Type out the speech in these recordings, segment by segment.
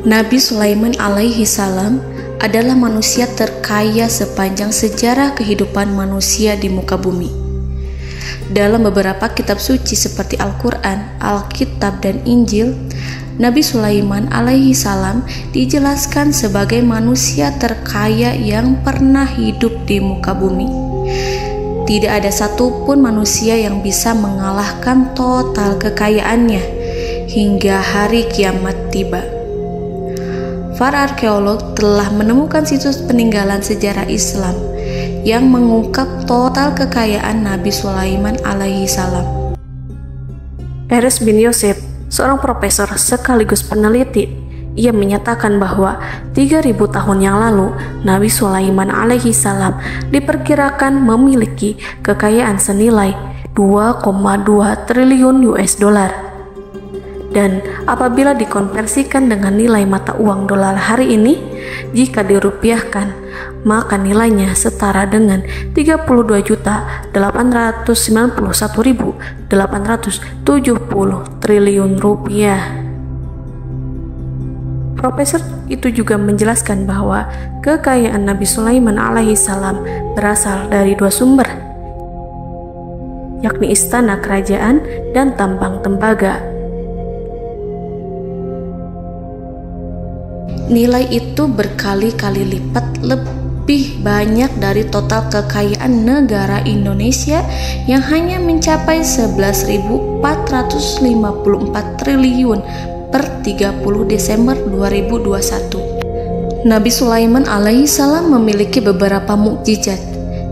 Nabi Sulaiman alaihi salam adalah manusia terkaya sepanjang sejarah kehidupan manusia di muka bumi. Dalam beberapa kitab suci seperti Al-Quran, Alkitab, dan Injil, Nabi Sulaiman alaihi salam dijelaskan sebagai manusia terkaya yang pernah hidup di muka bumi. Tidak ada satupun manusia yang bisa mengalahkan total kekayaannya hingga hari kiamat tiba. Para arkeolog telah menemukan situs peninggalan sejarah Islam yang mengungkap total kekayaan Nabi Sulaiman alaihi salam. Erez bin Yosef, seorang profesor sekaligus peneliti, ia menyatakan bahwa 3.000 tahun yang lalu Nabi Sulaiman alaihi salam diperkirakan memiliki kekayaan senilai 2,2 triliun US dollar. Dan apabila dikonversikan dengan nilai mata uang dolar hari ini, jika dirupiahkan, maka nilainya setara dengan 32.891.870 triliun rupiah. Profesor itu juga menjelaskan bahwa kekayaan Nabi Sulaiman alaihi salam berasal dari dua sumber, yakni istana kerajaan dan tambang tembaga. Nilai itu berkali-kali lipat lebih banyak dari total kekayaan negara Indonesia yang hanya mencapai 11.454 triliun per 30 Desember 2021. Nabi Sulaiman alaihi salam memiliki beberapa mukjizat.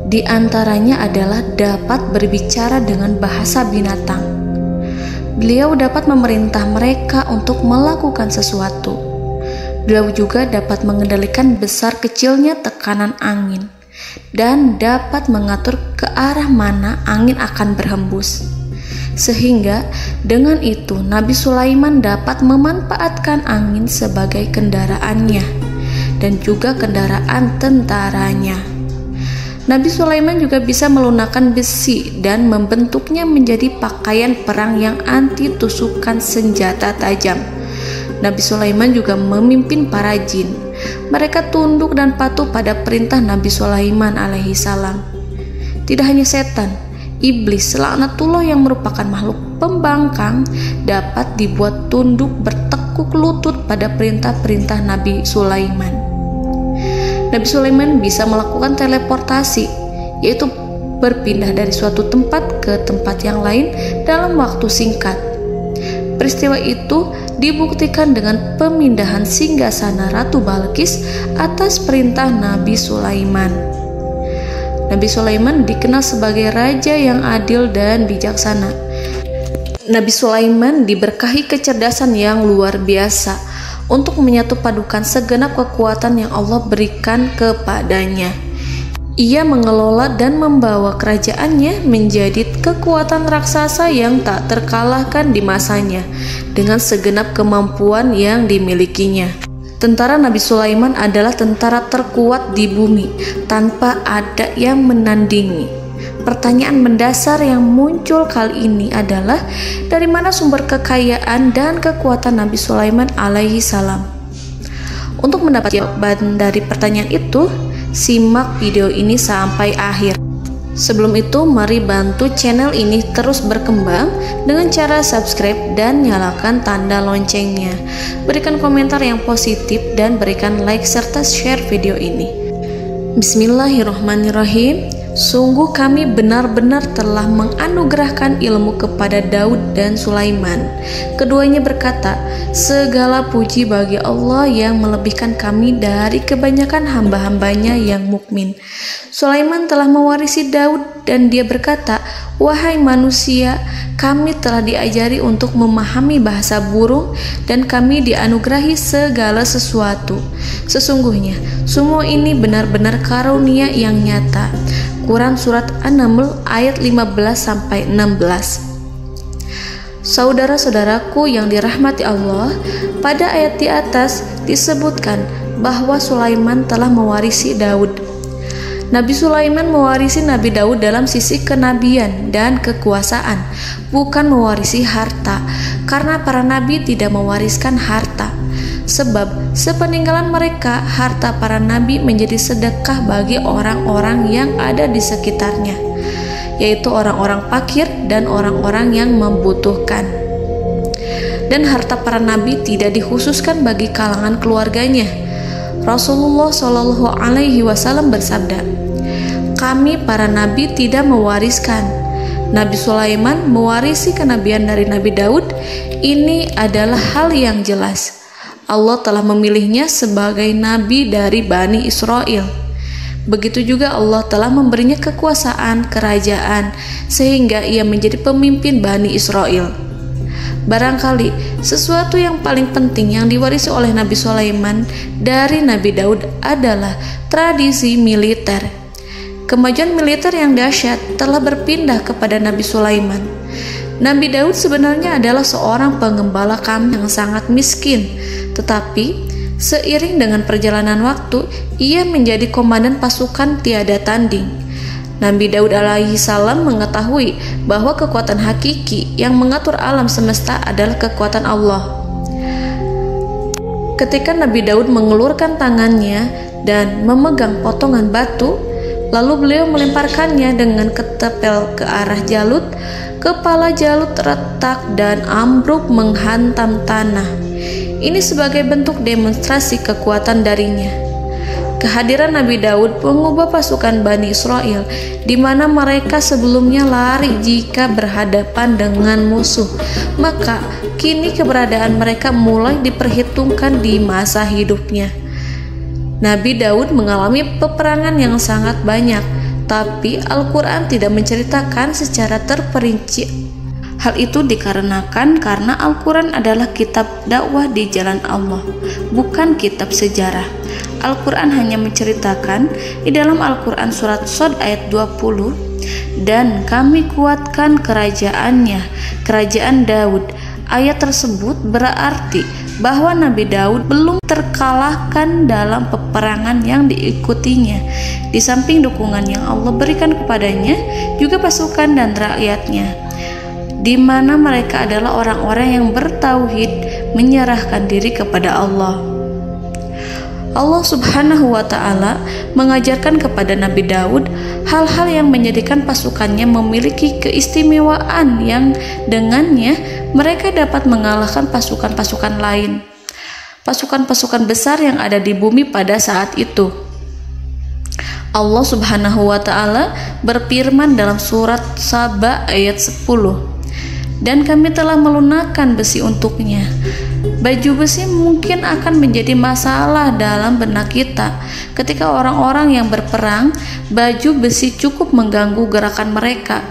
Di antaranya adalah dapat berbicara dengan bahasa binatang. Beliau dapat memerintah mereka untuk melakukan sesuatu. Beliau juga dapat mengendalikan besar kecilnya tekanan angin dan dapat mengatur ke arah mana angin akan berhembus. Sehingga dengan itu Nabi Sulaiman dapat memanfaatkan angin sebagai kendaraannya dan juga kendaraan tentaranya. Nabi Sulaiman juga bisa melunakkan besi dan membentuknya menjadi pakaian perang yang anti tusukan senjata tajam. Nabi Sulaiman juga memimpin para jin. Mereka tunduk dan patuh pada perintah Nabi Sulaiman alaihi salam. Tidak hanya setan, iblis laknatullah yang merupakan makhluk pembangkang dapat dibuat tunduk bertekuk lutut pada perintah-perintah Nabi Sulaiman. Nabi Sulaiman bisa melakukan teleportasi, yaitu berpindah dari suatu tempat ke tempat yang lain dalam waktu singkat. Peristiwa itu dibuktikan dengan pemindahan singgasana Ratu Balqis atas perintah Nabi Sulaiman. Nabi Sulaiman dikenal sebagai raja yang adil dan bijaksana. Nabi Sulaiman diberkahi kecerdasan yang luar biasa untuk menyatu padukan segenap kekuatan yang Allah berikan kepadanya. Ia mengelola dan membawa kerajaannya menjadi kekuatan raksasa yang tak terkalahkan di masanya dengan segenap kemampuan yang dimilikinya. Tentara Nabi Sulaiman adalah tentara terkuat di bumi tanpa ada yang menandingi. Pertanyaan mendasar yang muncul kali ini adalah dari mana sumber kekayaan dan kekuatan Nabi Sulaiman alaihi salam? Untuk mendapat jawaban dari pertanyaan itu, simak video ini sampai akhir. Sebelum itu, mari bantu channel ini terus berkembang dengan cara subscribe dan nyalakan tanda loncengnya. Berikan komentar yang positif dan berikan like serta share video ini. Bismillahirrahmanirrahim. Sungguh kami benar-benar telah menganugerahkan ilmu kepada Daud dan Sulaiman. Keduanya berkata, segala puji bagi Allah yang melebihkan kami dari kebanyakan hamba-hambanya yang mukmin. Sulaiman telah mewarisi Daud dan dia berkata, wahai manusia, kami telah diajari untuk memahami bahasa burung dan kami dianugerahi segala sesuatu. Sesungguhnya, semua ini benar-benar karunia yang nyata. Quran Surat An-Naml ayat 15-16. Saudara-saudaraku yang dirahmati Allah, pada ayat di atas disebutkan bahwa Sulaiman telah mewarisi Daud. Nabi Sulaiman mewarisi Nabi Daud dalam sisi kenabian dan kekuasaan, bukan mewarisi harta, karena para nabi tidak mewariskan harta. sebab sepeninggalan mereka harta para nabi menjadi sedekah bagi orang-orang yang ada di sekitarnya, yaitu orang-orang fakir dan orang-orang yang membutuhkan. Dan harta para nabi tidak dikhususkan bagi kalangan keluarganya. Rasulullah Shallallahu Alaihi Wasallam bersabda, "Kami para nabi tidak mewariskan. Nabi Sulaiman mewarisi kenabian dari Nabi Daud. Ini adalah hal yang jelas. Allah telah memilihnya sebagai nabi dari Bani Israel. Begitu juga Allah telah memberinya kekuasaan kerajaan sehingga ia menjadi pemimpin Bani Israel." Barangkali sesuatu yang paling penting yang diwarisi oleh Nabi Sulaiman dari Nabi Daud adalah tradisi militer. Kemajuan militer yang dahsyat telah berpindah kepada Nabi Sulaiman. Nabi Daud sebenarnya adalah seorang pengembala kambing yang sangat miskin, tetapi seiring dengan perjalanan waktu, ia menjadi komandan pasukan tiada tanding. Nabi Daud alaihi salam mengetahui bahwa kekuatan hakiki yang mengatur alam semesta adalah kekuatan Allah. Ketika Nabi Daud mengulurkan tangannya dan memegang potongan batu, lalu beliau melemparkannya dengan ketepel ke arah Jalut. Kepala Jalut retak dan ambruk menghantam tanah. Ini sebagai bentuk demonstrasi kekuatan darinya. Kehadiran Nabi Daud mengubah pasukan Bani Israel, di mana mereka sebelumnya lari jika berhadapan dengan musuh. Maka kini keberadaan mereka mulai diperhitungkan di masa hidupnya. Nabi Daud mengalami peperangan yang sangat banyak, tapi Al-Quran tidak menceritakan secara terperinci. Hal itu dikarenakan karena Al-Quran adalah kitab dakwah di jalan Allah, bukan kitab sejarah. Al-Quran hanya menceritakan di dalam Al-Quran surat Shad ayat 20, "Dan kami kuatkan kerajaannya, kerajaan Daud." Ayat tersebut berarti bahwa Nabi Daud belum terkalahkan dalam peperangan yang diikutinya. Di samping dukungan yang Allah berikan kepadanya, juga pasukan dan rakyatnya, di mana mereka adalah orang-orang yang bertauhid, menyerahkan diri kepada Allah. Allah Subhanahu wa Ta'ala mengajarkan kepada Nabi Daud hal-hal yang menjadikan pasukannya memiliki keistimewaan yang dengannya mereka dapat mengalahkan pasukan-pasukan lain, pasukan-pasukan besar yang ada di bumi pada saat itu. Allah Subhanahu wa Ta'ala berfirman dalam surat Saba ayat 10, "Dan kami telah melunakkan besi untuknya." Baju besi mungkin akan menjadi masalah dalam benak kita. Ketika orang-orang yang berperang, baju besi cukup mengganggu gerakan mereka.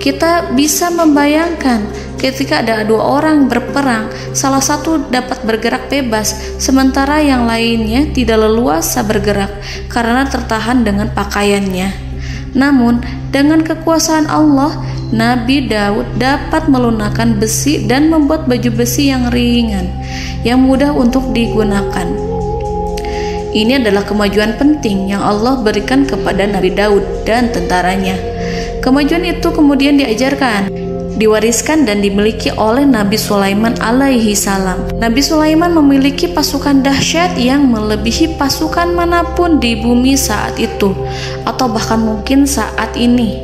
Kita bisa membayangkan ketika ada dua orang berperang, salah satu dapat bergerak bebas, sementara yang lainnya tidak leluasa bergerak karena tertahan dengan pakaiannya. Namun, dengan kekuasaan Allah, Nabi Daud dapat melunakkan besi dan membuat baju besi yang ringan, yang mudah untuk digunakan. Ini adalah kemajuan penting yang Allah berikan kepada Nabi Daud dan tentaranya. Kemajuan itu kemudian diajarkan, diwariskan dan dimiliki oleh Nabi Sulaiman alaihi salam. Nabi Sulaiman memiliki pasukan dahsyat yang melebihi pasukan manapun di bumi saat itu, atau bahkan mungkin saat ini.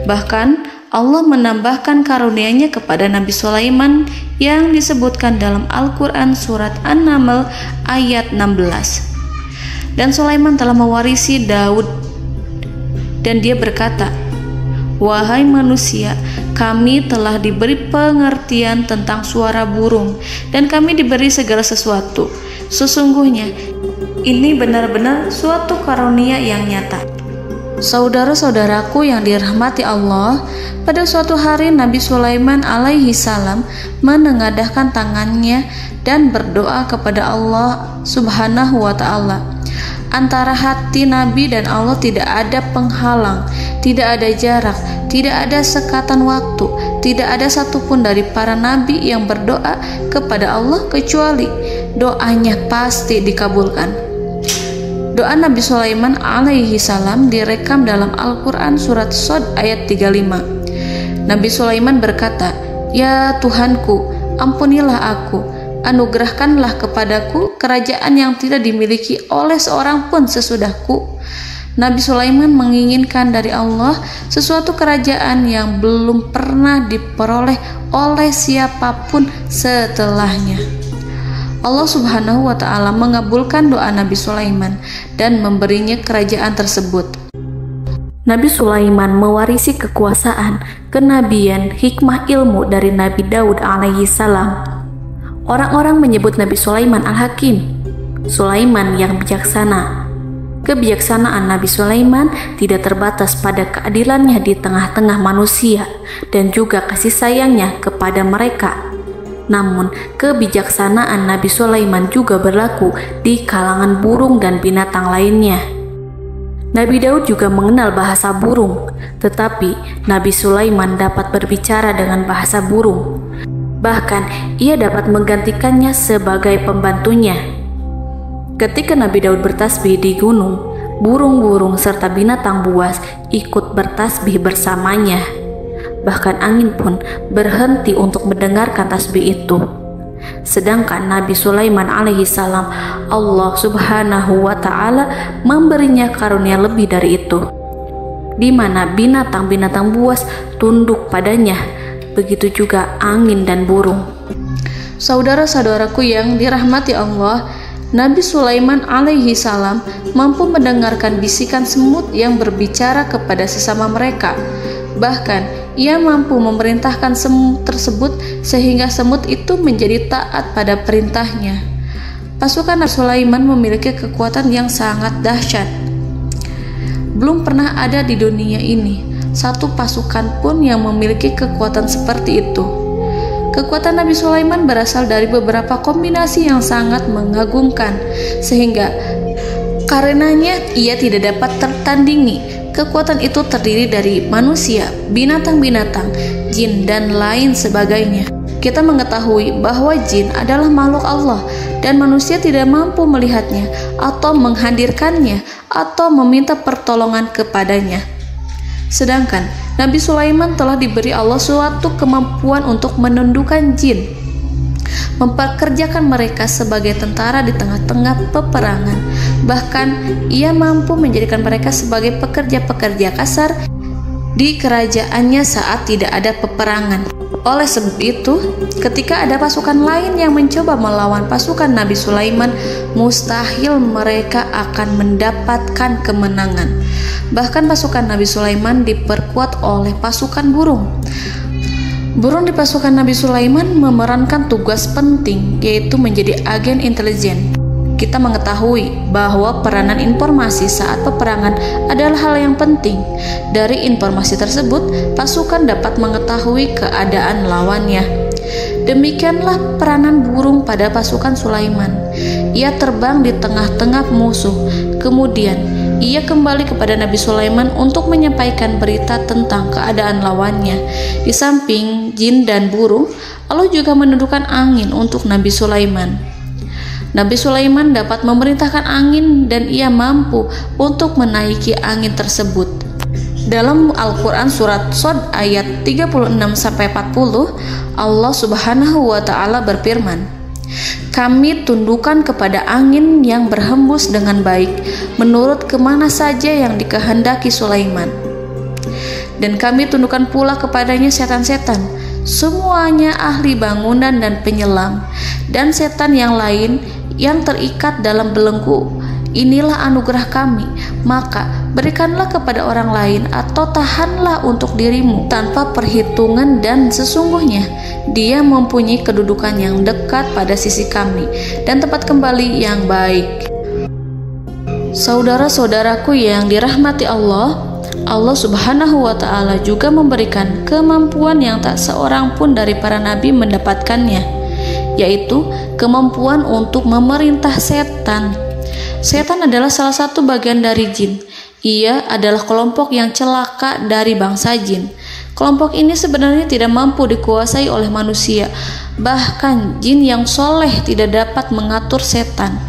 Bahkan Allah menambahkan karunia-Nya kepada Nabi Sulaiman yang disebutkan dalam Al-Quran surat An-Naml ayat 16. Dan Sulaiman telah mewarisi Daud, dan dia berkata, "Wahai manusia, kami telah diberi pengertian tentang suara burung, dan kami diberi segala sesuatu. Sesungguhnya ini benar-benar suatu karunia yang nyata." Saudara-saudaraku yang dirahmati Allah, pada suatu hari Nabi Sulaiman alaihi salam menengadahkan tangannya dan berdoa kepada Allah Subhanahu wa Ta'ala. Antara hati Nabi dan Allah tidak ada penghalang, tidak ada jarak, tidak ada sekatan waktu, tidak ada satupun dari para nabi yang berdoa kepada Allah kecuali doanya pasti dikabulkan. Doa Nabi Sulaiman alaihi salam direkam dalam Al-Quran surat Shad ayat 35. Nabi Sulaiman berkata, "Ya Tuhanku, ampunilah aku, anugerahkanlah kepadaku kerajaan yang tidak dimiliki oleh seorang pun sesudahku. Nabi Sulaiman menginginkan dari Allah sesuatu kerajaan yang belum pernah diperoleh oleh siapapun setelahnya. Allah Subhanahu wa Ta'ala mengabulkan doa Nabi Sulaiman dan memberinya kerajaan tersebut. Nabi Sulaiman mewarisi kekuasaan, kenabian, hikmah ilmu dari Nabi Daud alaihi salam. Orang-orang menyebut Nabi Sulaiman Al-Hakim, Sulaiman yang bijaksana. Kebijaksanaan Nabi Sulaiman tidak terbatas pada keadilannya di tengah-tengah manusia dan juga kasih sayangnya kepada mereka. Namun, kebijaksanaan Nabi Sulaiman juga berlaku di kalangan burung dan binatang lainnya. Nabi Daud juga mengenal bahasa burung, tetapi Nabi Sulaiman dapat berbicara dengan bahasa burung. Bahkan, ia dapat menggantikannya sebagai pembantunya. Ketika Nabi Daud bertasbih di gunung, burung-burung serta binatang buas ikut bertasbih bersamanya. Bahkan angin pun berhenti untuk mendengarkan tasbih itu. Sedangkan Nabi Sulaiman alaihi salam, Allah Subhanahu wa Ta'ala memberinya karunia lebih dari itu, di mana binatang-binatang buas tunduk padanya, begitu juga angin dan burung. Saudara-saudaraku yang dirahmati Allah, Nabi Sulaiman alaihi salam mampu mendengarkan bisikan semut yang berbicara kepada sesama mereka. Bahkan ia mampu memerintahkan semut tersebut sehingga semut itu menjadi taat pada perintahnya. Pasukan Nabi Sulaiman memiliki kekuatan yang sangat dahsyat. Belum pernah ada di dunia ini satu pasukan pun yang memiliki kekuatan seperti itu. Kekuatan Nabi Sulaiman berasal dari beberapa kombinasi yang sangat mengagumkan, sehingga karenanya ia tidak dapat tertandingi. Kekuatan itu terdiri dari manusia, binatang-binatang, jin, dan lain sebagainya. Kita mengetahui bahwa jin adalah makhluk Allah dan manusia tidak mampu melihatnya atau menghadirkannya atau meminta pertolongan kepadanya. Sedangkan Nabi Sulaiman telah diberi Allah suatu kemampuan untuk menundukkan jin, mempekerjakan mereka sebagai tentara di tengah-tengah peperangan. Bahkan ia mampu menjadikan mereka sebagai pekerja-pekerja kasar di kerajaannya saat tidak ada peperangan. Oleh sebab itu, ketika ada pasukan lain yang mencoba melawan pasukan Nabi Sulaiman, mustahil mereka akan mendapatkan kemenangan. Bahkan pasukan Nabi Sulaiman diperkuat oleh pasukan burung. Burung di pasukan Nabi Sulaiman memerankan tugas penting, yaitu menjadi agen intelijen. Kita mengetahui bahwa peranan informasi saat peperangan adalah hal yang penting. Dari informasi tersebut, pasukan dapat mengetahui keadaan lawannya. Demikianlah peranan burung pada pasukan Sulaiman. Ia terbang di tengah-tengah musuh. Kemudian, ia kembali kepada Nabi Sulaiman untuk menyampaikan berita tentang keadaan lawannya. Di samping jin dan burung, Allah juga menundukkan angin untuk Nabi Sulaiman. Nabi Sulaiman dapat memerintahkan angin dan ia mampu untuk menaiki angin tersebut. Dalam Al-Quran surat Shad ayat 36-40, Allah Subhanahu wa Ta'ala berfirman, "Kami tundukkan kepada angin yang berhembus dengan baik menurut kemana saja yang dikehendaki Sulaiman. Dan kami tundukkan pula kepadanya setan-setan, semuanya ahli bangunan dan penyelam, dan setan yang lain yang terikat dalam belenggu. Inilah anugerah kami, maka berikanlah kepada orang lain atau tahanlah untuk dirimu tanpa perhitungan, dan sesungguhnya dia mempunyai kedudukan yang dekat pada sisi kami dan tempat kembali yang baik." Saudara-saudaraku yang dirahmati Allah, Allah Subhanahu wa Ta'ala juga memberikan kemampuan yang tak seorang pun dari para nabi mendapatkannya, yaitu kemampuan untuk memerintah setan. Setan adalah salah satu bagian dari jin. Ia adalah kelompok yang celaka dari bangsa jin. Kelompok ini sebenarnya tidak mampu dikuasai oleh manusia. Bahkan jin yang soleh tidak dapat mengatur setan.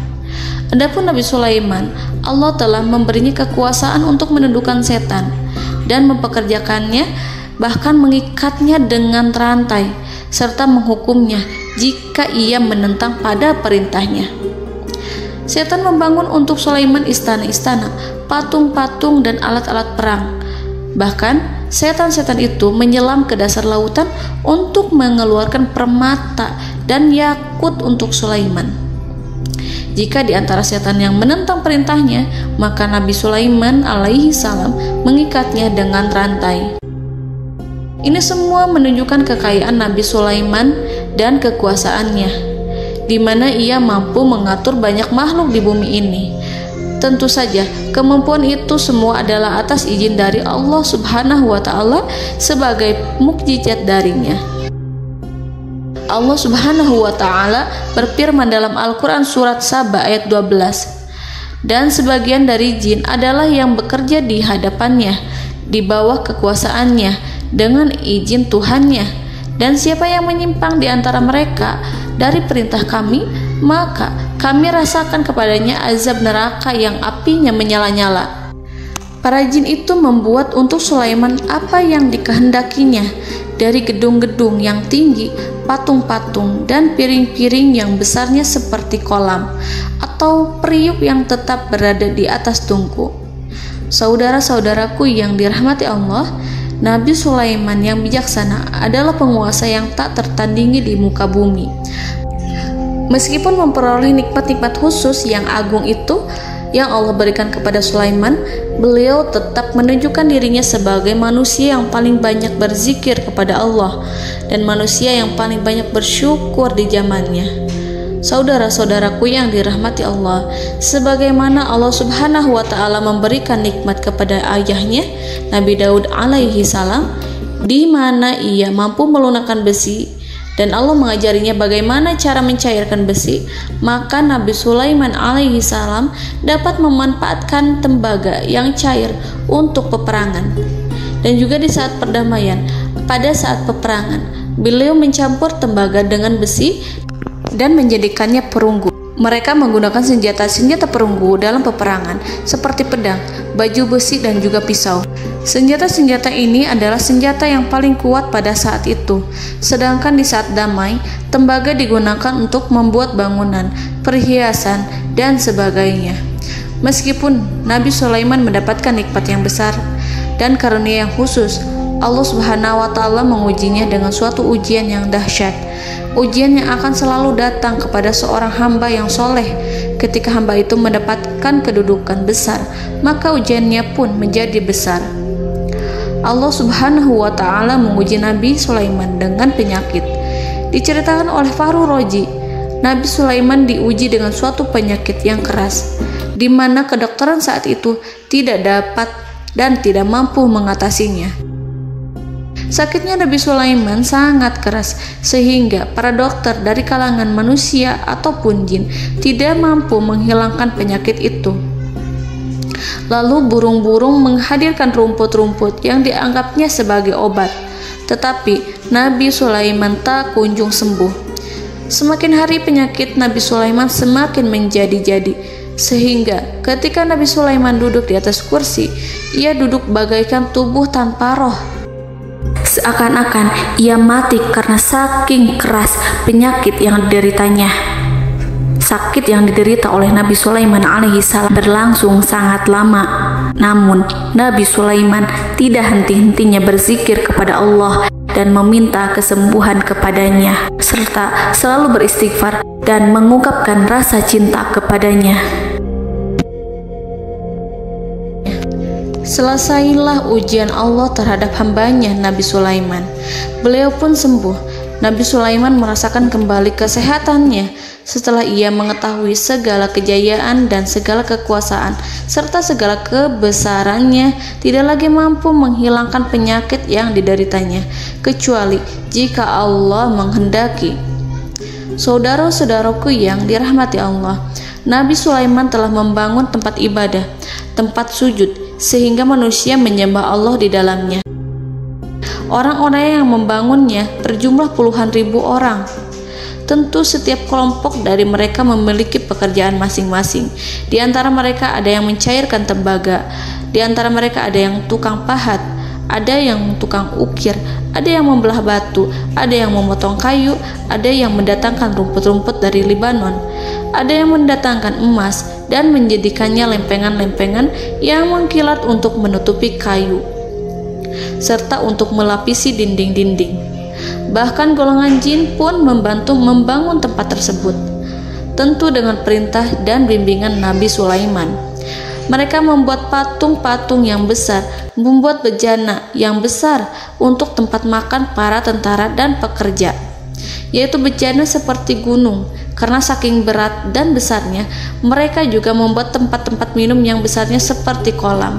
Adapun Nabi Sulaiman, Allah telah memberinya kekuasaan untuk menundukkan setan dan mempekerjakannya, bahkan mengikatnya dengan rantai serta menghukumnya jika ia menentang pada perintahnya. Setan membangun untuk Sulaiman istana-istana, patung-patung, dan alat-alat perang. Bahkan setan-setan itu menyelam ke dasar lautan untuk mengeluarkan permata dan yakut untuk Sulaiman. Jika di antara setan yang menentang perintahnya, maka Nabi Sulaiman alaihi salam mengikatnya dengan rantai. Ini semua menunjukkan kekayaan Nabi Sulaiman dan kekuasaannya, di mana ia mampu mengatur banyak makhluk di bumi ini. Tentu saja, kemampuan itu semua adalah atas izin dari Allah Subhanahu wa Ta'ala sebagai mukjizat darinya. Allah Subhanahu wa Ta'ala berfirman dalam Al-Quran surat Saba ayat 12, dan sebagian dari jin adalah yang bekerja di hadapannya di bawah kekuasaannya dengan izin Tuhannya, dan siapa yang menyimpang di antara mereka dari perintah kami, maka kami rasakan kepadanya azab neraka yang apinya menyala-nyala. Para jin itu membuat untuk Sulaiman apa yang dikehendakinya, dari gedung-gedung yang tinggi, patung-patung, dan piring-piring yang besarnya seperti kolam, atau periuk yang tetap berada di atas tungku. Saudara-saudaraku yang dirahmati Allah, Nabi Sulaiman yang bijaksana adalah penguasa yang tak tertandingi di muka bumi. Meskipun memperoleh nikmat-nikmat khusus yang agung itu yang Allah berikan kepada Sulaiman, beliau tetap menunjukkan dirinya sebagai manusia yang paling banyak berzikir kepada Allah dan manusia yang paling banyak bersyukur di zamannya. Saudara-saudaraku yang dirahmati Allah, sebagaimana Allah Subhanahu wa Ta'ala memberikan nikmat kepada ayahnya Nabi Daud alaihi salam, di mana ia mampu melunakkan besi, dan Allah mengajarinya bagaimana cara mencairkan besi, maka Nabi Sulaiman alaihi salam dapat memanfaatkan tembaga yang cair untuk peperangan. Dan juga di saat perdamaian, pada saat peperangan, beliau mencampur tembaga dengan besi dan menjadikannya perunggu. Mereka menggunakan senjata-senjata perunggu dalam peperangan seperti pedang, baju besi, dan juga pisau. Senjata-senjata ini adalah senjata yang paling kuat pada saat itu. Sedangkan di saat damai, tembaga digunakan untuk membuat bangunan, perhiasan, dan sebagainya. Meskipun Nabi Sulaiman mendapatkan nikmat yang besar dan karunia yang khusus, Allah Subhanahu wa Ta'ala mengujinya dengan suatu ujian yang dahsyat. Ujian yang akan selalu datang kepada seorang hamba yang soleh. Ketika hamba itu mendapatkan kedudukan besar, maka ujiannya pun menjadi besar. Allah Subhanahu wa Ta'ala menguji Nabi Sulaiman dengan penyakit. Diceritakan oleh Fahru Roji, Nabi Sulaiman diuji dengan suatu penyakit yang keras, di mana kedokteran saat itu tidak dapat dan tidak mampu mengatasinya. Sakitnya Nabi Sulaiman sangat keras sehingga para dokter dari kalangan manusia ataupun jin tidak mampu menghilangkan penyakit itu. Lalu burung-burung menghadirkan rumput-rumput yang dianggapnya sebagai obat, tetapi Nabi Sulaiman tak kunjung sembuh. Semakin hari penyakit Nabi Sulaiman semakin menjadi-jadi, sehingga ketika Nabi Sulaiman duduk di atas kursi, ia duduk bagaikan tubuh tanpa roh. Seakan-akan ia mati karena saking keras penyakit yang dideritanya. Sakit yang diderita oleh Nabi Sulaiman alaihi salam berlangsung sangat lama. Namun Nabi Sulaiman tidak henti-hentinya berzikir kepada Allah dan meminta kesembuhan kepadanya, serta selalu beristighfar dan mengungkapkan rasa cinta kepadanya. Selesailah ujian Allah terhadap hambanya Nabi Sulaiman. Beliau pun sembuh. Nabi Sulaiman merasakan kembali kesehatannya setelah ia mengetahui segala kejayaan dan segala kekuasaan serta segala kebesarannya tidak lagi mampu menghilangkan penyakit yang dideritanya kecuali jika Allah menghendaki. Saudara-saudaraku yang dirahmati Allah, Nabi Sulaiman telah membangun tempat ibadah, tempat sujud, sehingga manusia menyembah Allah di dalamnya. Orang-orang yang membangunnya berjumlah puluhan ribu orang. Tentu setiap kelompok dari mereka memiliki pekerjaan masing-masing. Di antara mereka ada yang mencairkan tembaga, di antara mereka ada yang tukang pahat, ada yang tukang ukir, ada yang membelah batu, ada yang memotong kayu, ada yang mendatangkan rumput-rumput dari Libanon, ada yang mendatangkan emas dan menjadikannya lempengan-lempengan yang mengkilat untuk menutupi kayu, serta untuk melapisi dinding-dinding. Bahkan golongan jin pun membantu membangun tempat tersebut, tentu dengan perintah dan bimbingan Nabi Sulaiman. Mereka membuat patung-patung yang besar, membuat bejana yang besar untuk tempat makan para tentara dan pekerja, yaitu bejana seperti gunung. Karena saking berat dan besarnya, mereka juga membuat tempat-tempat minum yang besarnya seperti kolam.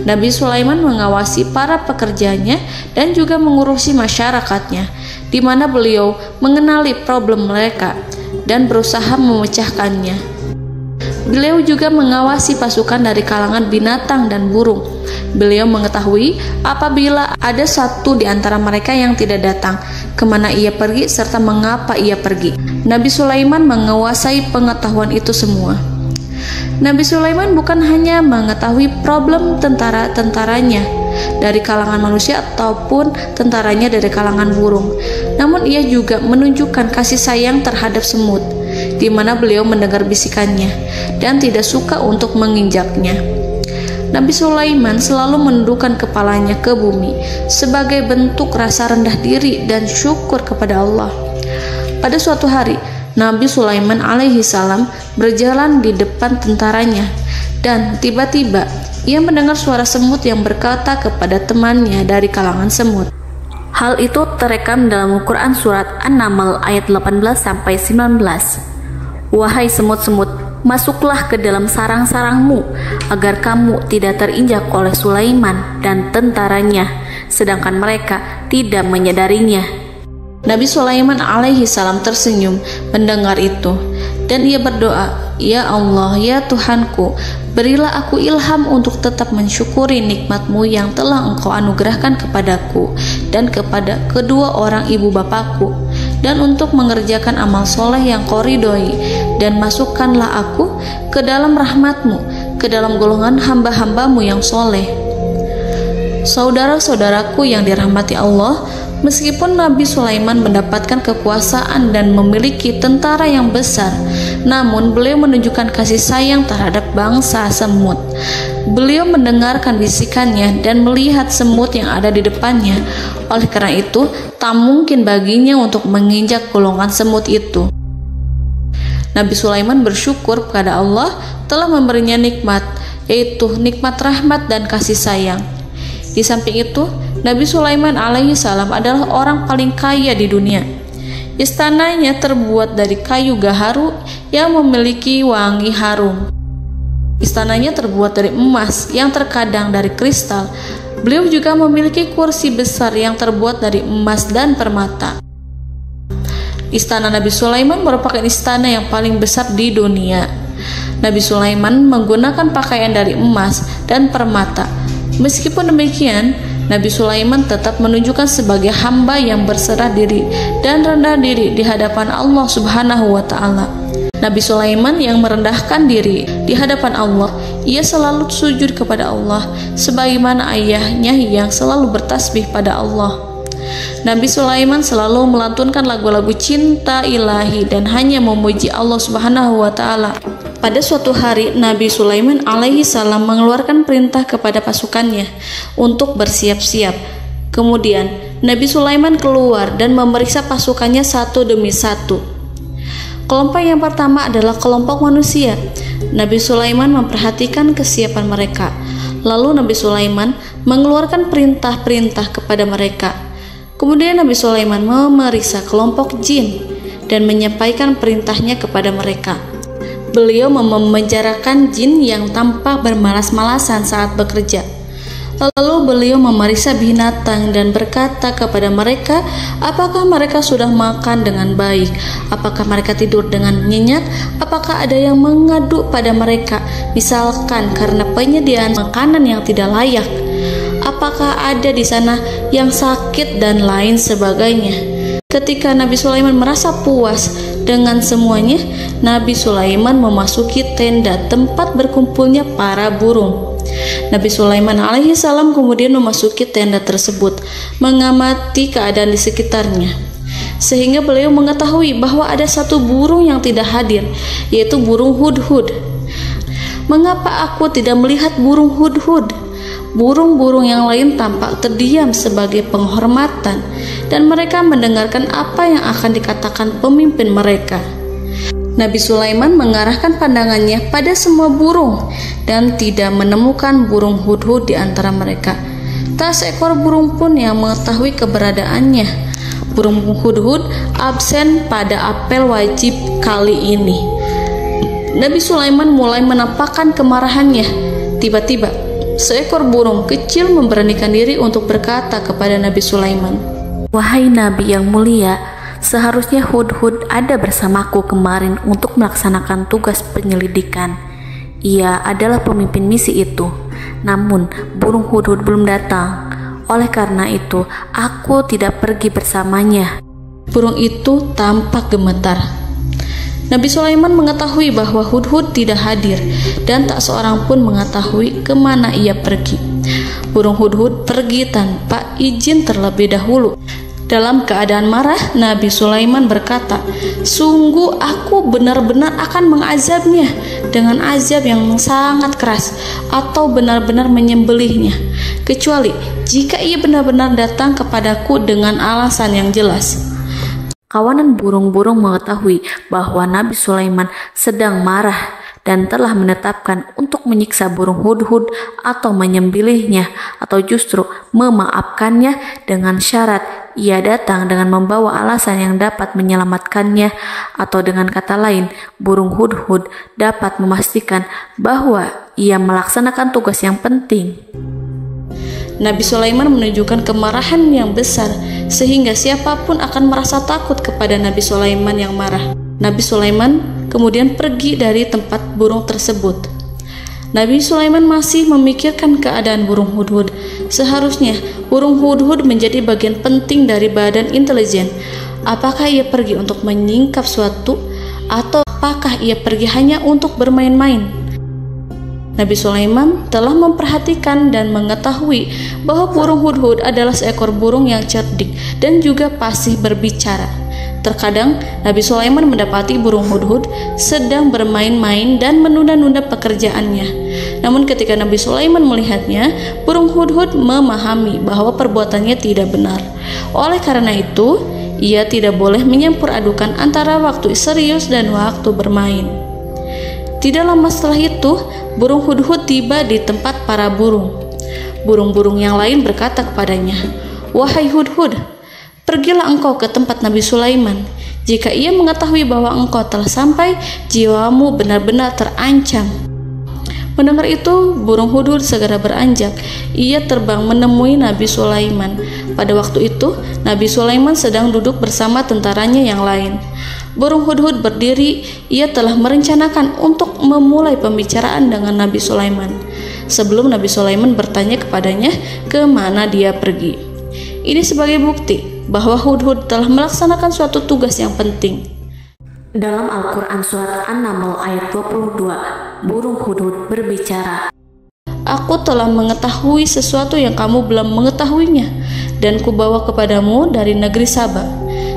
Nabi Sulaiman mengawasi para pekerjanya dan juga mengurusi masyarakatnya, di mana beliau mengenali problem mereka dan berusaha memecahkannya. Beliau juga mengawasi pasukan dari kalangan binatang dan burung. Beliau mengetahui apabila ada satu di antara mereka yang tidak datang, kemana ia pergi, serta mengapa ia pergi. Nabi Sulaiman menguasai pengetahuan itu semua. Nabi Sulaiman bukan hanya mengetahui problem tentara-tentaranya dari kalangan manusia ataupun tentaranya dari kalangan burung, namun ia juga menunjukkan kasih sayang terhadap semut, di mana beliau mendengar bisikannya dan tidak suka untuk menginjaknya. Nabi Sulaiman selalu menundukkan kepalanya ke bumi sebagai bentuk rasa rendah diri dan syukur kepada Allah. Pada suatu hari, Nabi Sulaiman alaihi salam berjalan di depan tentaranya dan tiba-tiba ia mendengar suara semut yang berkata kepada temannya dari kalangan semut. Hal itu terekam dalam Al-Quran surat An-Naml ayat 18-19. Wahai semut-semut, masuklah ke dalam sarang-sarangmu agar kamu tidak terinjak oleh Sulaiman dan tentaranya, sedangkan mereka tidak menyadarinya. Nabi Sulaiman alaihi salam tersenyum mendengar itu dan ia berdoa, "Ya Allah, ya Tuhanku, berilah aku ilham untuk tetap mensyukuri nikmat-Mu yang telah Engkau anugerahkan kepadaku dan kepada kedua orang ibu bapakku, dan untuk mengerjakan amal soleh yang Kau ridhoi, dan masukkanlah aku ke dalam rahmat-Mu, ke dalam golongan hamba-hamba-Mu yang soleh." Saudara-saudaraku yang dirahmati Allah, meskipun Nabi Sulaiman mendapatkan kekuasaan dan memiliki tentara yang besar, namun beliau menunjukkan kasih sayang terhadap bangsa semut. Beliau mendengarkan bisikannya dan melihat semut yang ada di depannya. Oleh karena itu, tak mungkin baginya untuk menginjak golongan semut itu. Nabi Sulaiman bersyukur kepada Allah telah memberinya nikmat, yaitu nikmat rahmat dan kasih sayang. Di samping itu, Nabi Sulaiman alaihi salam adalah orang paling kaya di dunia. Istananya terbuat dari kayu gaharu yang memiliki wangi harum. Istananya terbuat dari emas yang terkadang dari kristal. Beliau juga memiliki kursi besar yang terbuat dari emas dan permata. Istana Nabi Sulaiman merupakan istana yang paling besar di dunia. Nabi Sulaiman menggunakan pakaian dari emas dan permata. Meskipun demikian, Nabi Sulaiman tetap menunjukkan sebagai hamba yang berserah diri dan rendah diri di hadapan Allah Subhanahu wa Ta'ala. Nabi Sulaiman yang merendahkan diri di hadapan Allah, ia selalu sujud kepada Allah, sebagaimana ayahnya yang selalu bertasbih pada Allah. Nabi Sulaiman selalu melantunkan lagu-lagu cinta ilahi dan hanya memuji Allah Subhanahu wa Ta'ala. Pada suatu hari, Nabi Sulaiman alaihi salam mengeluarkan perintah kepada pasukannya untuk bersiap-siap. Kemudian, Nabi Sulaiman keluar dan memeriksa pasukannya satu demi satu. Kelompok yang pertama adalah kelompok manusia. Nabi Sulaiman memperhatikan kesiapan mereka. Lalu Nabi Sulaiman mengeluarkan perintah-perintah kepada mereka. Kemudian Nabi Sulaiman memeriksa kelompok jin dan menyampaikan perintahnya kepada mereka. Beliau memenjarakan jin yang tampak bermalas-malasan saat bekerja. Lalu beliau memeriksa binatang dan berkata kepada mereka, apakah mereka sudah makan dengan baik, apakah mereka tidur dengan nyenyak, apakah ada yang mengadu pada mereka, misalkan karena penyediaan makanan yang tidak layak, apakah ada di sana yang sakit dan lain sebagainya. Ketika Nabi Sulaiman merasa puas Dengan semuanya, Nabi Sulaiman memasuki tenda tempat berkumpulnya para burung. Nabi Sulaiman alaihissalam kemudian memasuki tenda tersebut, mengamati keadaan di sekitarnya, sehingga beliau mengetahui bahwa ada satu burung yang tidak hadir, yaitu burung hudhud. Mengapa aku tidak melihat burung hudhud? Burung-burung yang lain tampak terdiam sebagai penghormatan, dan mereka mendengarkan apa yang akan dikatakan pemimpin mereka. Nabi Sulaiman mengarahkan pandangannya pada semua burung dan tidak menemukan burung hudhud di antara mereka. Tak seekor burung pun yang mengetahui keberadaannya. Burung hudhud absen pada apel wajib kali ini. Nabi Sulaiman mulai menampakkan kemarahannya. Tiba-tiba, seekor burung kecil memberanikan diri untuk berkata kepada Nabi Sulaiman, "Wahai Nabi yang mulia, seharusnya hudhud ada bersamaku kemarin untuk melaksanakan tugas penyelidikan. Ia adalah pemimpin misi itu. Namun, burung hudhud belum datang. Oleh karena itu, aku tidak pergi bersamanya." Burung itu tampak gemetar. Nabi Sulaiman mengetahui bahwa hudhud tidak hadir dan tak seorang pun mengetahui kemana ia pergi. Burung hudhud pergi tanpa izin terlebih dahulu. Dalam keadaan marah, Nabi Sulaiman berkata, "Sungguh aku benar-benar akan mengazabnya dengan azab yang sangat keras, atau benar-benar menyembelihnya, kecuali jika ia benar-benar datang kepadaku dengan alasan yang jelas." Kawanan burung-burung mengetahui bahwa Nabi Sulaiman sedang marah dan telah menetapkan untuk menyiksa burung hudhud atau menyembelihnya, atau justru memaafkannya dengan syarat ia datang dengan membawa alasan yang dapat menyelamatkannya, atau dengan kata lain, burung hudhud dapat memastikan bahwa ia melaksanakan tugas yang penting. Nabi Sulaiman menunjukkan kemarahan yang besar sehingga siapapun akan merasa takut kepada Nabi Sulaiman yang marah. Nabi Sulaiman kemudian pergi dari tempat burung tersebut. Nabi Sulaiman masih memikirkan keadaan burung hudhud. Seharusnya burung hudhud menjadi bagian penting dari badan intelijen. Apakah ia pergi untuk menyingkap suatu, atau apakah ia pergi hanya untuk bermain-main? Nabi Sulaiman telah memperhatikan dan mengetahui bahwa burung hudhud adalah seekor burung yang cerdik dan juga fasih berbicara. Terkadang Nabi Sulaiman mendapati burung hudhud sedang bermain-main dan menunda-nunda pekerjaannya. Namun ketika Nabi Sulaiman melihatnya, burung hudhud memahami bahwa perbuatannya tidak benar. Oleh karena itu, ia tidak boleh menyampur adukan antara waktu serius dan waktu bermain. Tidak lama setelah itu, burung hudhud tiba di tempat para burung. Burung-burung yang lain berkata kepadanya, "Wahai hudhud, pergilah engkau ke tempat Nabi Sulaiman. Jika ia mengetahui bahwa engkau telah sampai, jiwamu benar-benar terancam." Mendengar itu, burung hudhud segera beranjak. Ia terbang menemui Nabi Sulaiman. Pada waktu itu, Nabi Sulaiman sedang duduk bersama tentaranya yang lain. Burung hudhud berdiri. Ia telah merencanakan untuk memulai pembicaraan dengan Nabi Sulaiman sebelum Nabi Sulaiman bertanya kepadanya kemana dia pergi. Ini sebagai bukti bahwa hudhud telah melaksanakan suatu tugas yang penting. Dalam Al-Quran Surat An-Naml ayat 22, burung hudhud berbicara, "Aku telah mengetahui sesuatu yang kamu belum mengetahuinya, dan kubawa kepadamu dari negeri Saba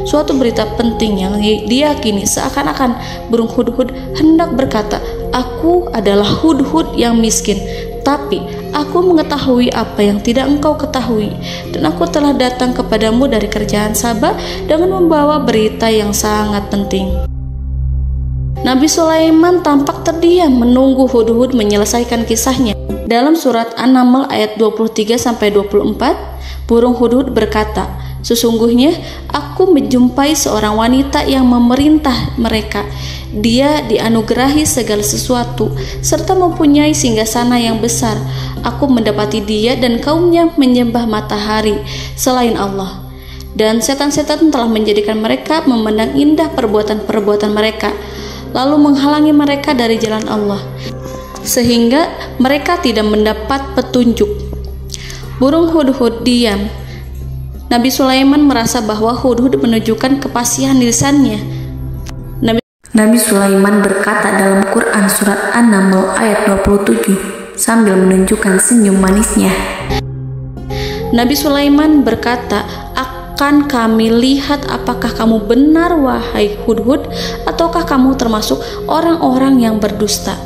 suatu berita penting yang diyakini seakan-akan burung hudhud hendak berkata, 'Aku adalah hudhud yang miskin, tapi aku mengetahui apa yang tidak engkau ketahui, dan aku telah datang kepadamu dari kerajaan Saba dengan membawa berita yang sangat penting.'" Nabi Sulaiman tampak terdiam menunggu hudhud menyelesaikan kisahnya. Dalam surat An-Naml ayat 23-24, burung hudhud berkata, "Sesungguhnya aku menjumpai seorang wanita yang memerintah mereka. Dia dianugerahi segala sesuatu serta mempunyai singgasana yang besar. Aku mendapati dia dan kaumnya menyembah matahari selain Allah. Dan setan-setan telah menjadikan mereka memandang indah perbuatan-perbuatan mereka, lalu menghalangi mereka dari jalan Allah, sehingga mereka tidak mendapat petunjuk." Burung hudhud diam. Nabi Sulaiman merasa bahwa hudhud menunjukkan kefasihan lisannya. Nabi Sulaiman berkata dalam Quran surat An-Naml ayat 27 sambil menunjukkan senyum manisnya. Nabi Sulaiman berkata, "Akan kami lihat apakah kamu benar wahai Hudhud, ataukah kamu termasuk orang-orang yang berdusta."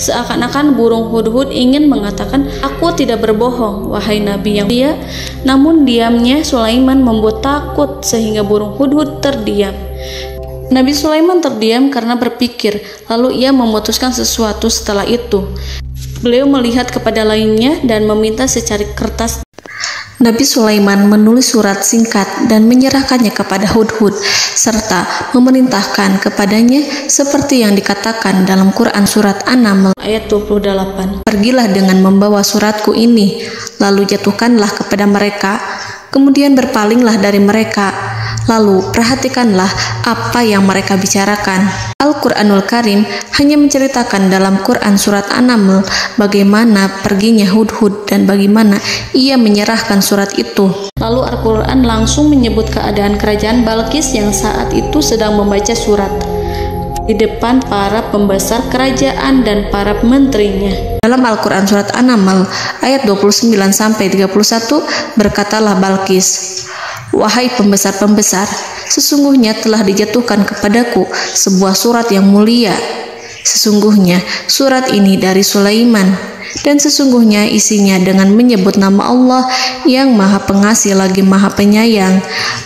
Seakan-akan burung Hudhud ingin mengatakan, "Aku tidak berbohong, wahai Nabi yang mulia." Namun diamnya Sulaiman membuat takut sehingga burung Hudhud terdiam. Nabi Sulaiman terdiam karena berpikir, lalu ia memutuskan sesuatu setelah itu. Beliau melihat kepada lainnya dan meminta secari kertas. Nabi Sulaiman menulis surat singkat dan menyerahkannya kepada Hudhud serta memerintahkan kepadanya seperti yang dikatakan dalam Quran surat An-Naml ayat 28. "Pergilah dengan membawa suratku ini, lalu jatuhkanlah kepada mereka, kemudian berpalinglah dari mereka, lalu perhatikanlah apa yang mereka bicarakan." Al-Quranul Karim hanya menceritakan dalam Quran surat An-Naml bagaimana perginya Hudhud dan bagaimana ia menyerahkan surat itu. Lalu Al-Quran langsung menyebut keadaan kerajaan Balqis yang saat itu sedang membaca surat di depan para pembesar kerajaan dan para menterinya. Dalam Al-Quran surat An-Naml ayat 29-31 berkatalah Balqis, "Wahai pembesar-pembesar, sesungguhnya telah dijatuhkan kepadaku sebuah surat yang mulia. Sesungguhnya surat ini dari Sulaiman, dan sesungguhnya isinya dengan menyebut nama Allah yang Maha Pengasih lagi Maha Penyayang,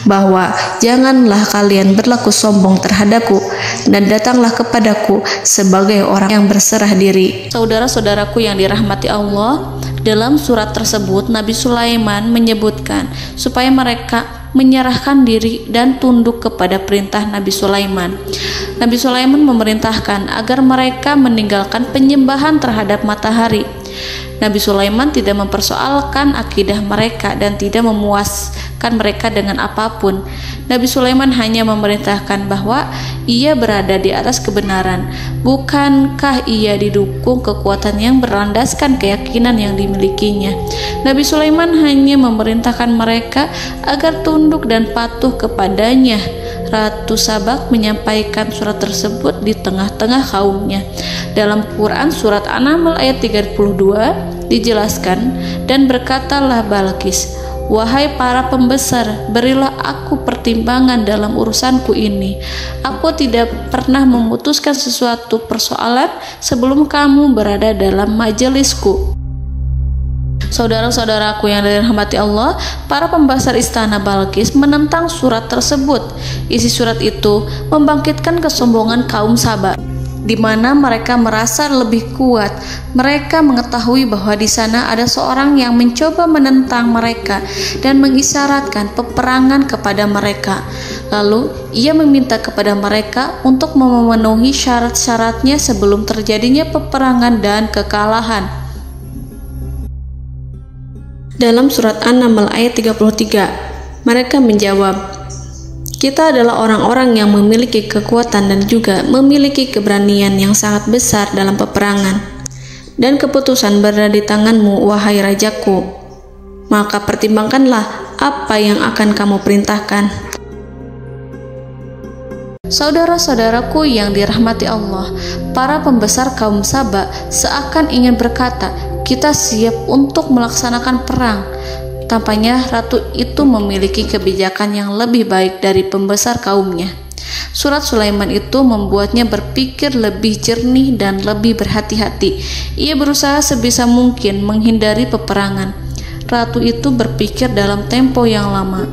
bahwa janganlah kalian berlaku sombong terhadapku, dan datanglah kepadaku sebagai orang yang berserah diri." Saudara-saudaraku yang dirahmati Allah, dalam surat tersebut Nabi Sulaiman menyebutkan supaya mereka menyerahkan diri dan tunduk kepada perintah Nabi Sulaiman. Nabi Sulaiman memerintahkan agar mereka meninggalkan penyembahan terhadap matahari. Nabi Sulaiman tidak mempersoalkan akidah mereka dan tidak memuaskan mereka dengan apapun. Nabi Sulaiman hanya memerintahkan bahwa ia berada di atas kebenaran. Bukankah ia didukung kekuatan yang berlandaskan keyakinan yang dimilikinya? Nabi Sulaiman hanya memerintahkan mereka agar tunduk dan patuh kepadanya. Ratu Sabak menyampaikan surat tersebut di tengah-tengah kaumnya. Dalam Quran surat An-Naml ayat 32 dijelaskan, "Dan berkatalah Balqis, wahai para pembesar, berilah aku pertimbangan dalam urusanku ini. Aku tidak pernah memutuskan sesuatu persoalan sebelum kamu berada dalam majelisku." Saudara-saudaraku yang dirahmati Allah, para pembesar istana Balqis menentang surat tersebut. Isi surat itu membangkitkan kesombongan kaum Sabak, di mana mereka merasa lebih kuat. Mereka mengetahui bahwa di sana ada seorang yang mencoba menentang mereka dan mengisyaratkan peperangan kepada mereka. Lalu ia meminta kepada mereka untuk memenuhi syarat-syaratnya sebelum terjadinya peperangan dan kekalahan. Dalam surat An-Naml ayat 33, mereka menjawab, "Kita adalah orang-orang yang memiliki kekuatan dan juga memiliki keberanian yang sangat besar dalam peperangan. Dan keputusan berada di tanganmu, wahai rajaku. Maka pertimbangkanlah apa yang akan kamu perintahkan." Saudara-saudaraku yang dirahmati Allah, para pembesar kaum Sabak seakan ingin berkata, "Kita siap untuk melaksanakan perang." Tampaknya ratu itu memiliki kebijakan yang lebih baik dari pembesar kaumnya. Surat Sulaiman itu membuatnya berpikir lebih jernih dan lebih berhati-hati. Ia berusaha sebisa mungkin menghindari peperangan. Ratu itu berpikir dalam tempo yang lama.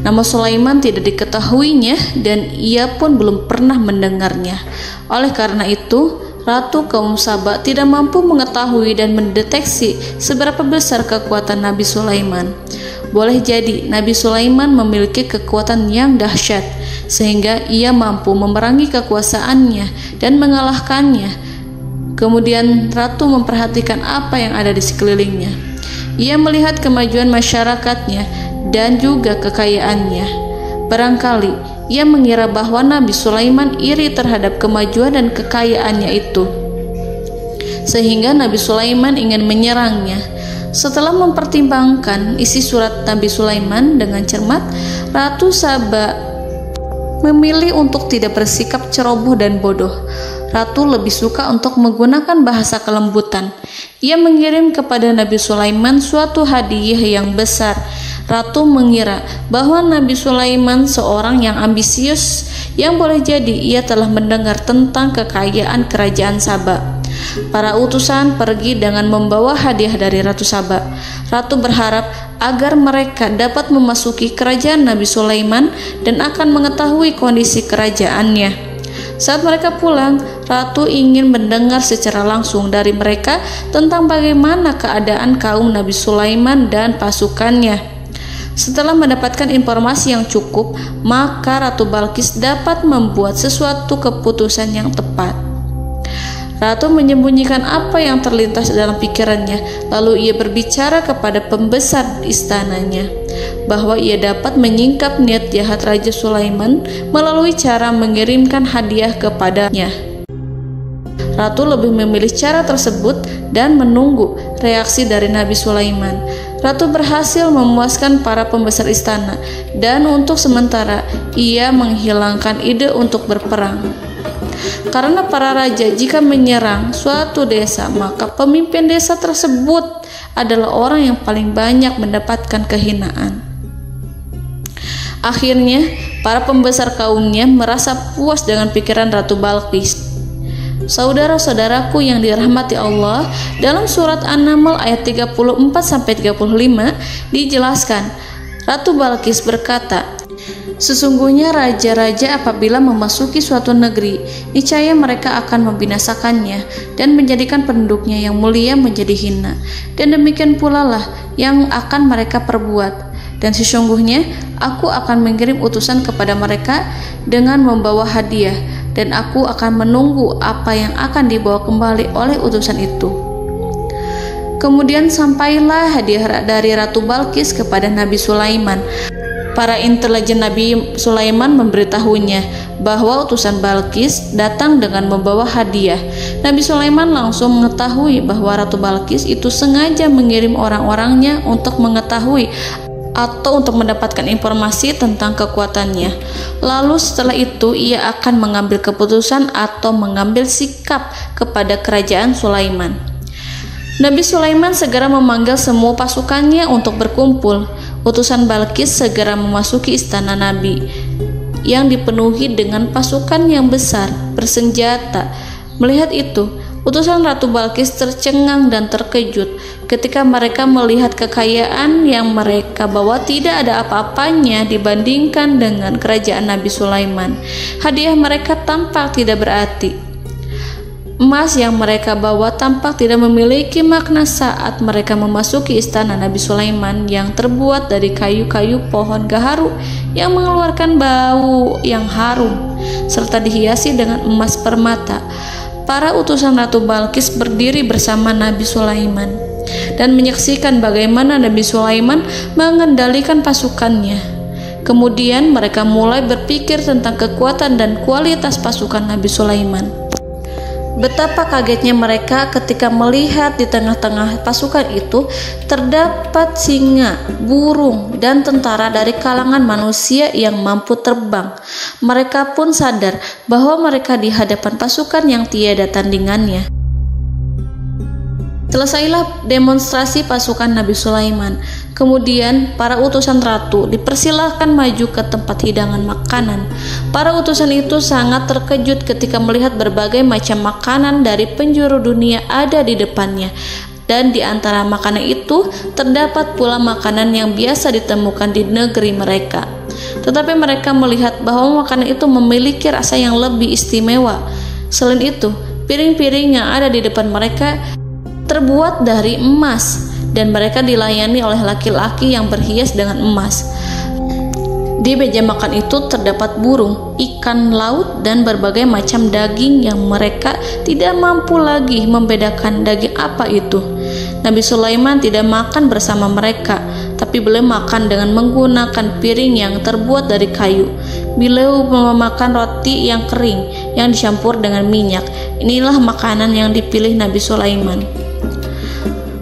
Nama Sulaiman tidak diketahuinya dan ia pun belum pernah mendengarnya. Oleh karena itu, Ratu kaum Sabak tidak mampu mengetahui dan mendeteksi seberapa besar kekuatan Nabi Sulaiman. Boleh jadi Nabi Sulaiman memiliki kekuatan yang dahsyat, sehingga ia mampu memerangi kekuasaannya dan mengalahkannya. Kemudian Ratu memperhatikan apa yang ada di sekelilingnya. Ia melihat kemajuan masyarakatnya dan juga kekayaannya. Barangkali ia mengira bahwa Nabi Sulaiman iri terhadap kemajuan dan kekayaannya itu, sehingga Nabi Sulaiman ingin menyerangnya. Setelah mempertimbangkan isi surat Nabi Sulaiman dengan cermat, Ratu Sabak memilih untuk tidak bersikap ceroboh dan bodoh. Ratu lebih suka untuk menggunakan bahasa kelembutan. Ia mengirim kepada Nabi Sulaiman suatu hadiah yang besar. Ratu mengira bahwa Nabi Sulaiman seorang yang ambisius, yang boleh jadi ia telah mendengar tentang kekayaan kerajaan Saba. Para utusan pergi dengan membawa hadiah dari Ratu Saba. Ratu berharap agar mereka dapat memasuki kerajaan Nabi Sulaiman dan akan mengetahui kondisi kerajaannya. Saat mereka pulang, Ratu ingin mendengar secara langsung dari mereka tentang bagaimana keadaan kaum Nabi Sulaiman dan pasukannya. Setelah mendapatkan informasi yang cukup, maka Ratu Balqis dapat membuat sesuatu keputusan yang tepat. Ratu menyembunyikan apa yang terlintas dalam pikirannya, lalu ia berbicara kepada pembesar istananya bahwa ia dapat menyingkap niat jahat Raja Sulaiman melalui cara mengirimkan hadiah kepadanya. Ratu lebih memilih cara tersebut dan menunggu reaksi dari Nabi Sulaiman. Ratu berhasil memuaskan para pembesar istana, dan untuk sementara ia menghilangkan ide untuk berperang. Karena para raja jika menyerang suatu desa, maka pemimpin desa tersebut adalah orang yang paling banyak mendapatkan kehinaan. Akhirnya, para pembesar kaumnya merasa puas dengan pikiran Ratu Balqis. Saudara-saudaraku yang dirahmati Allah, dalam surat An-Naml ayat 34-35 dijelaskan, Ratu Balqis berkata, "Sesungguhnya raja-raja apabila memasuki suatu negeri, niscaya mereka akan membinasakannya dan menjadikan penduduknya yang mulia menjadi hina. Dan demikian pula lah yang akan mereka perbuat. Dan sesungguhnya aku akan mengirim utusan kepada mereka dengan membawa hadiah, dan aku akan menunggu apa yang akan dibawa kembali oleh utusan itu." Kemudian sampailah hadiah dari Ratu Balqis kepada Nabi Sulaiman. Para intelijen Nabi Sulaiman memberitahunya bahwa utusan Balqis datang dengan membawa hadiah. Nabi Sulaiman langsung mengetahui bahwa Ratu Balqis itu sengaja mengirim orang-orangnya untuk mengetahui atau untuk mendapatkan informasi tentang kekuatannya. Lalu setelah itu ia akan mengambil keputusan atau mengambil sikap kepada kerajaan Sulaiman. Nabi Sulaiman segera memanggil semua pasukannya untuk berkumpul. Utusan Balqis segera memasuki istana Nabi yang dipenuhi dengan pasukan yang besar bersenjata. Melihat itu, utusan Ratu Balqis tercengang dan terkejut ketika mereka melihat kekayaan yang mereka bawa tidak ada apa-apanya dibandingkan dengan kerajaan Nabi Sulaiman. Hadiah mereka tampak tidak berarti. Emas yang mereka bawa tampak tidak memiliki makna saat mereka memasuki istana Nabi Sulaiman yang terbuat dari kayu-kayu pohon gaharu yang mengeluarkan bau yang harum serta dihiasi dengan emas permata. Para utusan Ratu Balqis berdiri bersama Nabi Sulaiman dan menyaksikan bagaimana Nabi Sulaiman mengendalikan pasukannya. Kemudian mereka mulai berpikir tentang kekuatan dan kualitas pasukan Nabi Sulaiman. Betapa kagetnya mereka ketika melihat di tengah-tengah pasukan itu terdapat singa, burung, dan tentara dari kalangan manusia yang mampu terbang. Mereka pun sadar bahwa mereka di hadapan pasukan yang tiada tandingannya. Selesailah demonstrasi pasukan Nabi Sulaiman. Kemudian para utusan ratu dipersilahkan maju ke tempat hidangan makanan. Para utusan itu sangat terkejut ketika melihat berbagai macam makanan dari penjuru dunia ada di depannya. Dan di antara makanan itu terdapat pula makanan yang biasa ditemukan di negeri mereka. Tetapi mereka melihat bahwa makanan itu memiliki rasa yang lebih istimewa. Selain itu, piring-piring yang ada di depan mereka terbuat dari emas, dan mereka dilayani oleh laki-laki yang berhias dengan emas. Di meja makan itu terdapat burung, ikan laut, dan berbagai macam daging yang mereka tidak mampu lagi membedakan daging apa itu. Nabi Sulaiman tidak makan bersama mereka, tapi beliau makan dengan menggunakan piring yang terbuat dari kayu. Beliau memakan roti yang kering yang dicampur dengan minyak. Inilah makanan yang dipilih Nabi Sulaiman.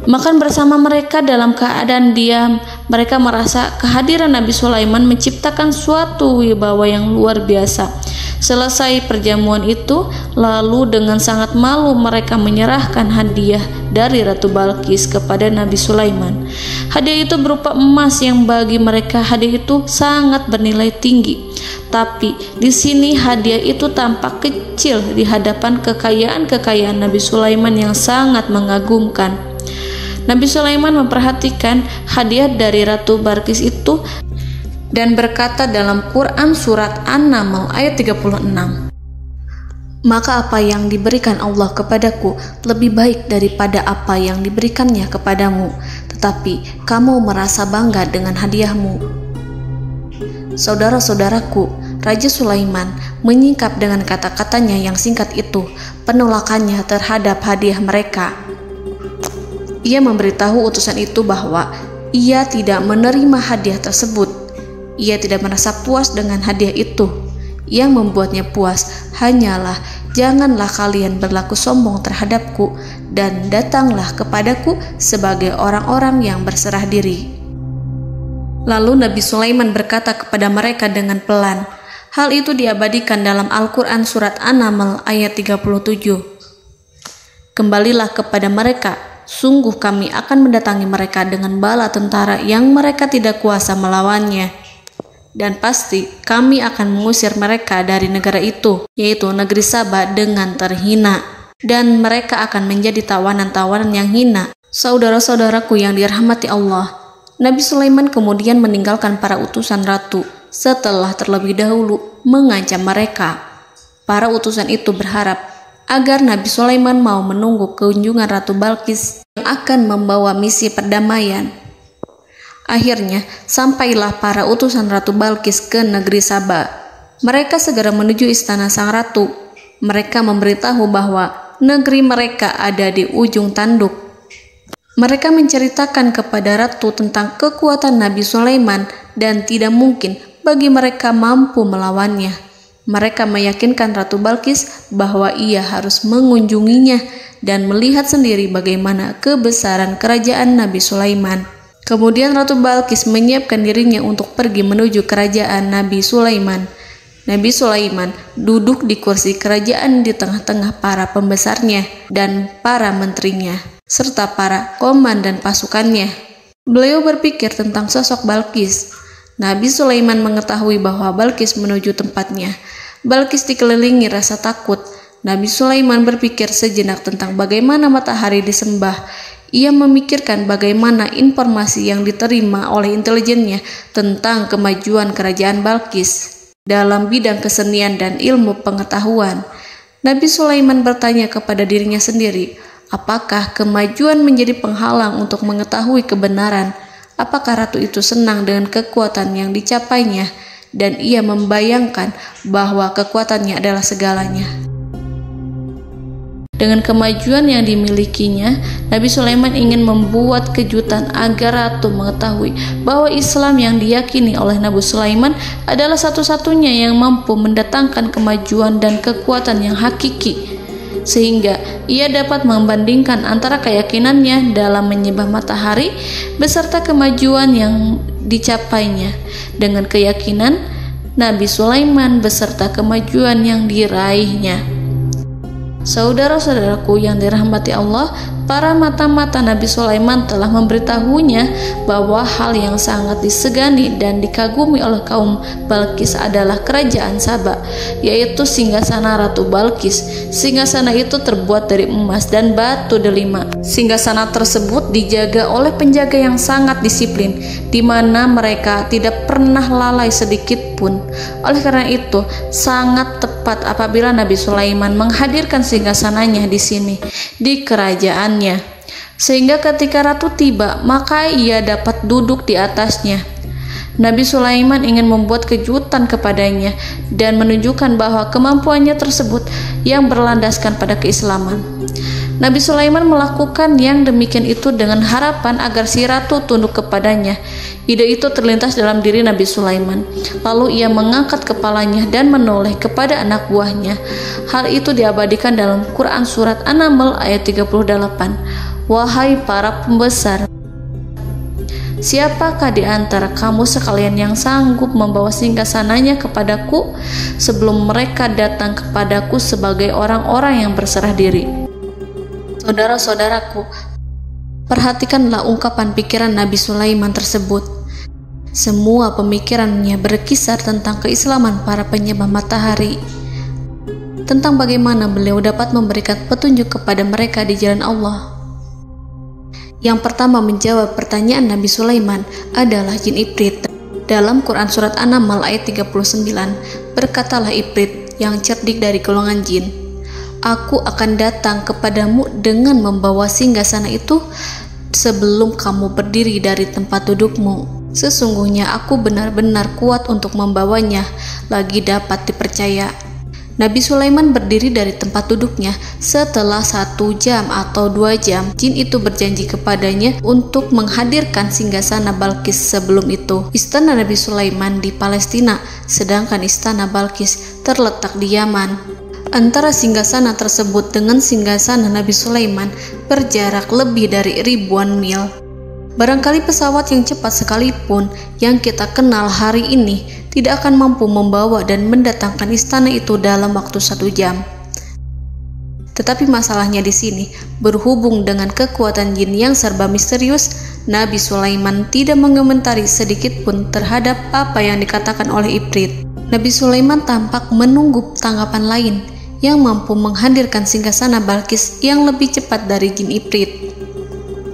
makan bersama mereka dalam keadaan diam. Mereka merasa kehadiran Nabi Sulaiman menciptakan suatu wibawa yang luar biasa. Selesai perjamuan itu, lalu dengan sangat malu mereka menyerahkan hadiah dari Ratu Balkis kepada Nabi Sulaiman. Hadiah itu berupa emas yang bagi mereka hadiah itu sangat bernilai tinggi. Tapi di sini hadiah itu tampak kecil di hadapan kekayaan Nabi Sulaiman yang sangat mengagumkan. Nabi Sulaiman memperhatikan hadiah dari Ratu Balkis itu dan berkata dalam Quran surat An-Naml ayat 36, "Maka apa yang diberikan Allah kepadaku lebih baik daripada apa yang diberikannya kepadamu, tetapi kamu merasa bangga dengan hadiahmu." Saudara-saudaraku, Raja Sulaiman menyingkap dengan kata-katanya yang singkat itu penolakannya terhadap hadiah mereka. Ia memberitahu utusan itu bahwa ia tidak menerima hadiah tersebut. Ia tidak merasa puas dengan hadiah itu. Yang membuatnya puas hanyalah, janganlah kalian berlaku sombong terhadapku dan datanglah kepadaku sebagai orang-orang yang berserah diri. Lalu Nabi Sulaiman berkata kepada mereka dengan pelan. Hal itu diabadikan dalam Al-Quran surat An-Naml ayat 37. "Kembalilah kepada mereka, sungguh kami akan mendatangi mereka dengan bala tentara yang mereka tidak kuasa melawannya. Dan pasti kami akan mengusir mereka dari negara itu, yaitu negeri Saba, dengan terhina. Dan mereka akan menjadi tawanan-tawanan yang hina." Saudara-saudaraku yang dirahmati Allah, Nabi Sulaiman kemudian meninggalkan para utusan ratu setelah terlebih dahulu mengancam mereka. Para utusan itu berharap agar Nabi Sulaiman mau menunggu kunjungan Ratu Balkis yang akan membawa misi perdamaian. Akhirnya, sampailah para utusan Ratu Balkis ke negeri Saba. Mereka segera menuju istana sang ratu. Mereka memberitahu bahwa negeri mereka ada di ujung tanduk. Mereka menceritakan kepada ratu tentang kekuatan Nabi Sulaiman dan tidak mungkin bagi mereka mampu melawannya. Mereka meyakinkan Ratu Balkis bahwa ia harus mengunjunginya dan melihat sendiri bagaimana kebesaran kerajaan Nabi Sulaiman. Kemudian Ratu Balkis menyiapkan dirinya untuk pergi menuju kerajaan Nabi Sulaiman. Nabi Sulaiman duduk di kursi kerajaan di tengah-tengah para pembesarnya dan para menterinya, serta para komandan pasukannya. Beliau berpikir tentang sosok Balkis. Nabi Sulaiman mengetahui bahwa Balkis menuju tempatnya. Balkis dikelilingi rasa takut. Nabi Sulaiman berpikir sejenak tentang bagaimana matahari disembah. Ia memikirkan bagaimana informasi yang diterima oleh intelijennya tentang kemajuan kerajaan Balkis dalam bidang kesenian dan ilmu pengetahuan. Nabi Sulaiman bertanya kepada dirinya sendiri, apakah kemajuan menjadi penghalang untuk mengetahui kebenaran? Apakah ratu itu senang dengan kekuatan yang dicapainya? Dan ia membayangkan bahwa kekuatannya adalah segalanya. Dengan kemajuan yang dimilikinya, Nabi Sulaiman ingin membuat kejutan agar ratu mengetahui bahwa Islam yang diyakini oleh Nabi Sulaiman adalah satu-satunya yang mampu mendatangkan kemajuan dan kekuatan yang hakiki, sehingga ia dapat membandingkan antara keyakinannya dalam menyembah matahari beserta kemajuan yang dicapainya dengan keyakinan Nabi Sulaiman beserta kemajuan yang diraihnya. Saudara-saudaraku yang dirahmati Allah, para mata-mata Nabi Sulaiman telah memberitahunya bahwa hal yang sangat disegani dan dikagumi oleh kaum Balkis adalah kerajaan Saba, yaitu singgasana Ratu Balkis. Singgasana itu terbuat dari emas dan batu delima. Singgasana tersebut dijaga oleh penjaga yang sangat disiplin, di mana mereka tidak pernah lalai sedikit pun. Oleh karena itu, sangat tepat apabila Nabi Sulaiman menghadirkan singgasananya di sini, di kerajaannya, sehingga ketika ratu tiba, maka ia dapat duduk di atasnya. Nabi Sulaiman ingin membuat kejutan kepadanya dan menunjukkan bahwa kemampuannya tersebut yang berlandaskan pada keislaman. Nabi Sulaiman melakukan yang demikian itu dengan harapan agar si ratu tunduk kepadanya. Ide itu terlintas dalam diri Nabi Sulaiman. Lalu ia mengangkat kepalanya dan menoleh kepada anak buahnya. Hal itu diabadikan dalam Quran surat An-Naml ayat 38. "Wahai para pembesar, siapakah di antara kamu sekalian yang sanggup membawa singgasananya kepadaku sebelum mereka datang kepadaku sebagai orang-orang yang berserah diri?" Saudara-saudaraku, perhatikanlah ungkapan pikiran Nabi Sulaiman tersebut. Semua pemikirannya berkisar tentang keislaman para penyembah matahari, tentang bagaimana beliau dapat memberikan petunjuk kepada mereka di jalan Allah. Yang pertama menjawab pertanyaan Nabi Sulaiman adalah jin Ifrit. Dalam Quran Surat An-Naml ayat 39, berkatalah Ifrit yang cerdik dari golongan jin, "Aku akan datang kepadamu dengan membawa singgasana itu sebelum kamu berdiri dari tempat dudukmu. Sesungguhnya aku benar-benar kuat untuk membawanya, lagi dapat dipercaya." Nabi Sulaiman berdiri dari tempat duduknya. Setelah 1 jam atau 2 jam, jin itu berjanji kepadanya untuk menghadirkan singgasana Balkis. Sebelum itu, istana Nabi Sulaiman di Palestina, sedangkan istana Balkis terletak di Yaman. Antara singgasana tersebut dengan singgasana Nabi Sulaiman berjarak lebih dari ribuan mil. Barangkali pesawat yang cepat sekalipun yang kita kenal hari ini tidak akan mampu membawa dan mendatangkan istana itu dalam waktu 1 jam. Tetapi masalahnya di sini, berhubung dengan kekuatan jin yang serba misterius, Nabi Sulaiman tidak mengomentari sedikit pun terhadap apa yang dikatakan oleh Ifrit. Nabi Sulaiman tampak menunggu tanggapan lain yang mampu menghadirkan singgasana Balkis yang lebih cepat dari jin Ifrit.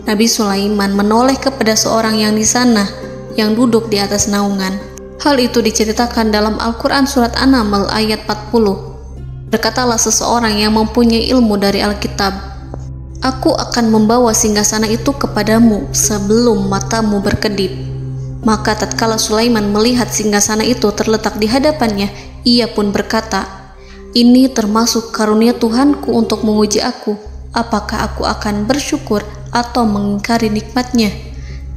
Nabi Sulaiman menoleh kepada seorang yang di sana, yang duduk di atas naungan. Hal itu diceritakan dalam Al-Quran Surat An-Naml ayat 40. Berkatalah seseorang yang mempunyai ilmu dari Alkitab, "Aku akan membawa singgasana itu kepadamu sebelum matamu berkedip." Maka tatkala Sulaiman melihat singgasana itu terletak di hadapannya, ia pun berkata, "Ini termasuk karunia Tuhanku untuk menguji aku. Apakah aku akan bersyukur atau mengingkari nikmatnya?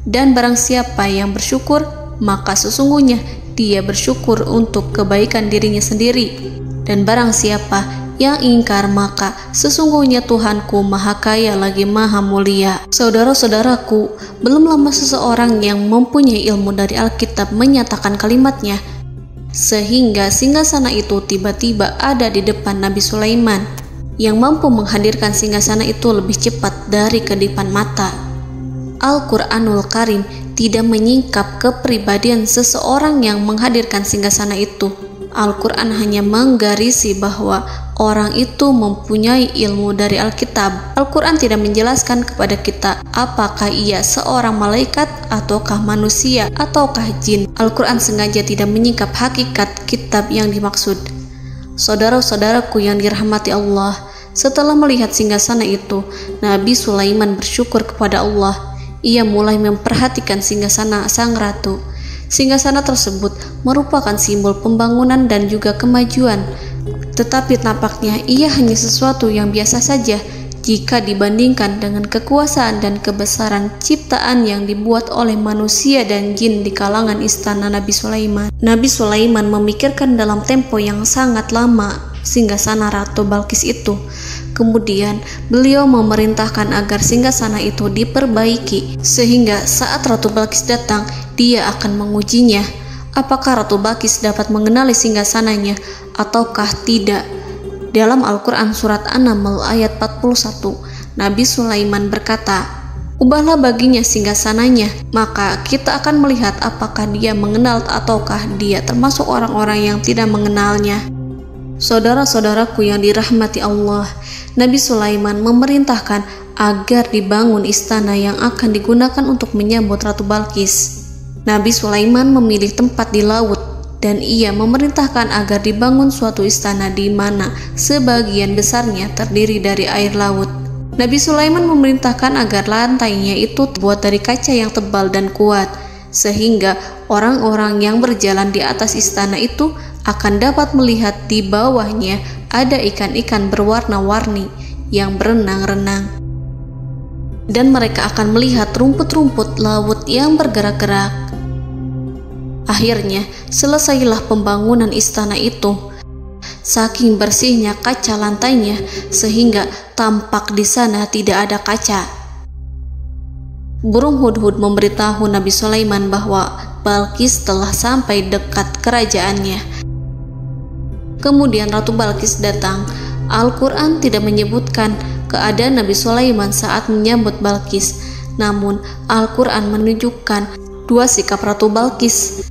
Dan barang siapa yang bersyukur, maka sesungguhnya dia bersyukur untuk kebaikan dirinya sendiri. Dan barang siapa yang ingkar, maka sesungguhnya Tuhanku Maha Kaya lagi Maha Mulia." Saudara-saudaraku, belum lama seseorang yang mempunyai ilmu dari Alkitab menyatakan kalimatnya, sehingga singgasana itu tiba-tiba ada di depan Nabi Sulaiman, yang mampu menghadirkan singgasana itu lebih cepat dari kedipan mata. Al-Quranul Karim tidak menyingkap kepribadian seseorang yang menghadirkan singgasana itu. Al-Quran hanya menggarisi bahwa orang itu mempunyai ilmu dari Alkitab. Al-Quran tidak menjelaskan kepada kita apakah ia seorang malaikat, ataukah manusia, ataukah jin. Al-Quran sengaja tidak menyingkap hakikat kitab yang dimaksud. Saudara-saudaraku yang dirahmati Allah, setelah melihat singgasana itu, Nabi Sulaiman bersyukur kepada Allah. Ia mulai memperhatikan singgasana sang ratu. Singgasana tersebut merupakan simbol pembangunan dan juga kemajuan, tetapi tampaknya ia hanya sesuatu yang biasa saja jika dibandingkan dengan kekuasaan dan kebesaran ciptaan yang dibuat oleh manusia dan jin di kalangan istana Nabi Sulaiman. Nabi Sulaiman memikirkan dalam tempo yang sangat lama singgasana Ratu Balkis itu. Kemudian beliau memerintahkan agar singgasana itu diperbaiki, sehingga saat Ratu Balkis datang, dia akan mengujinya. Apakah Ratu Balkis dapat mengenali singgasananya ataukah tidak? Dalam Al-Quran Surat An-Naml ayat 41, Nabi Sulaiman berkata, "Ubahlah baginya singgasananya, maka kita akan melihat apakah dia mengenal ataukah dia termasuk orang-orang yang tidak mengenalnya." Saudara-saudaraku yang dirahmati Allah, Nabi Sulaiman memerintahkan agar dibangun istana yang akan digunakan untuk menyambut Ratu Balkis. Nabi Sulaiman memilih tempat di laut, dan ia memerintahkan agar dibangun suatu istana di mana sebagian besarnya terdiri dari air laut. Nabi Sulaiman memerintahkan agar lantainya itu terbuat dari kaca yang tebal dan kuat, sehingga orang-orang yang berjalan di atas istana itu akan dapat melihat di bawahnya ada ikan-ikan berwarna-warni yang berenang-renang, dan mereka akan melihat rumput-rumput laut yang bergerak-gerak. Akhirnya selesailah pembangunan istana itu. Saking bersihnya kaca lantainya sehingga tampak di sana tidak ada kaca. Burung hudhud memberitahu Nabi Sulaiman bahwa Balkis telah sampai dekat kerajaannya. Kemudian Ratu Balkis datang. Al-Quran tidak menyebutkan keadaan Nabi Sulaiman saat menyambut Balkis, namun Al-Quran menunjukkan dua sikap Ratu Balkis.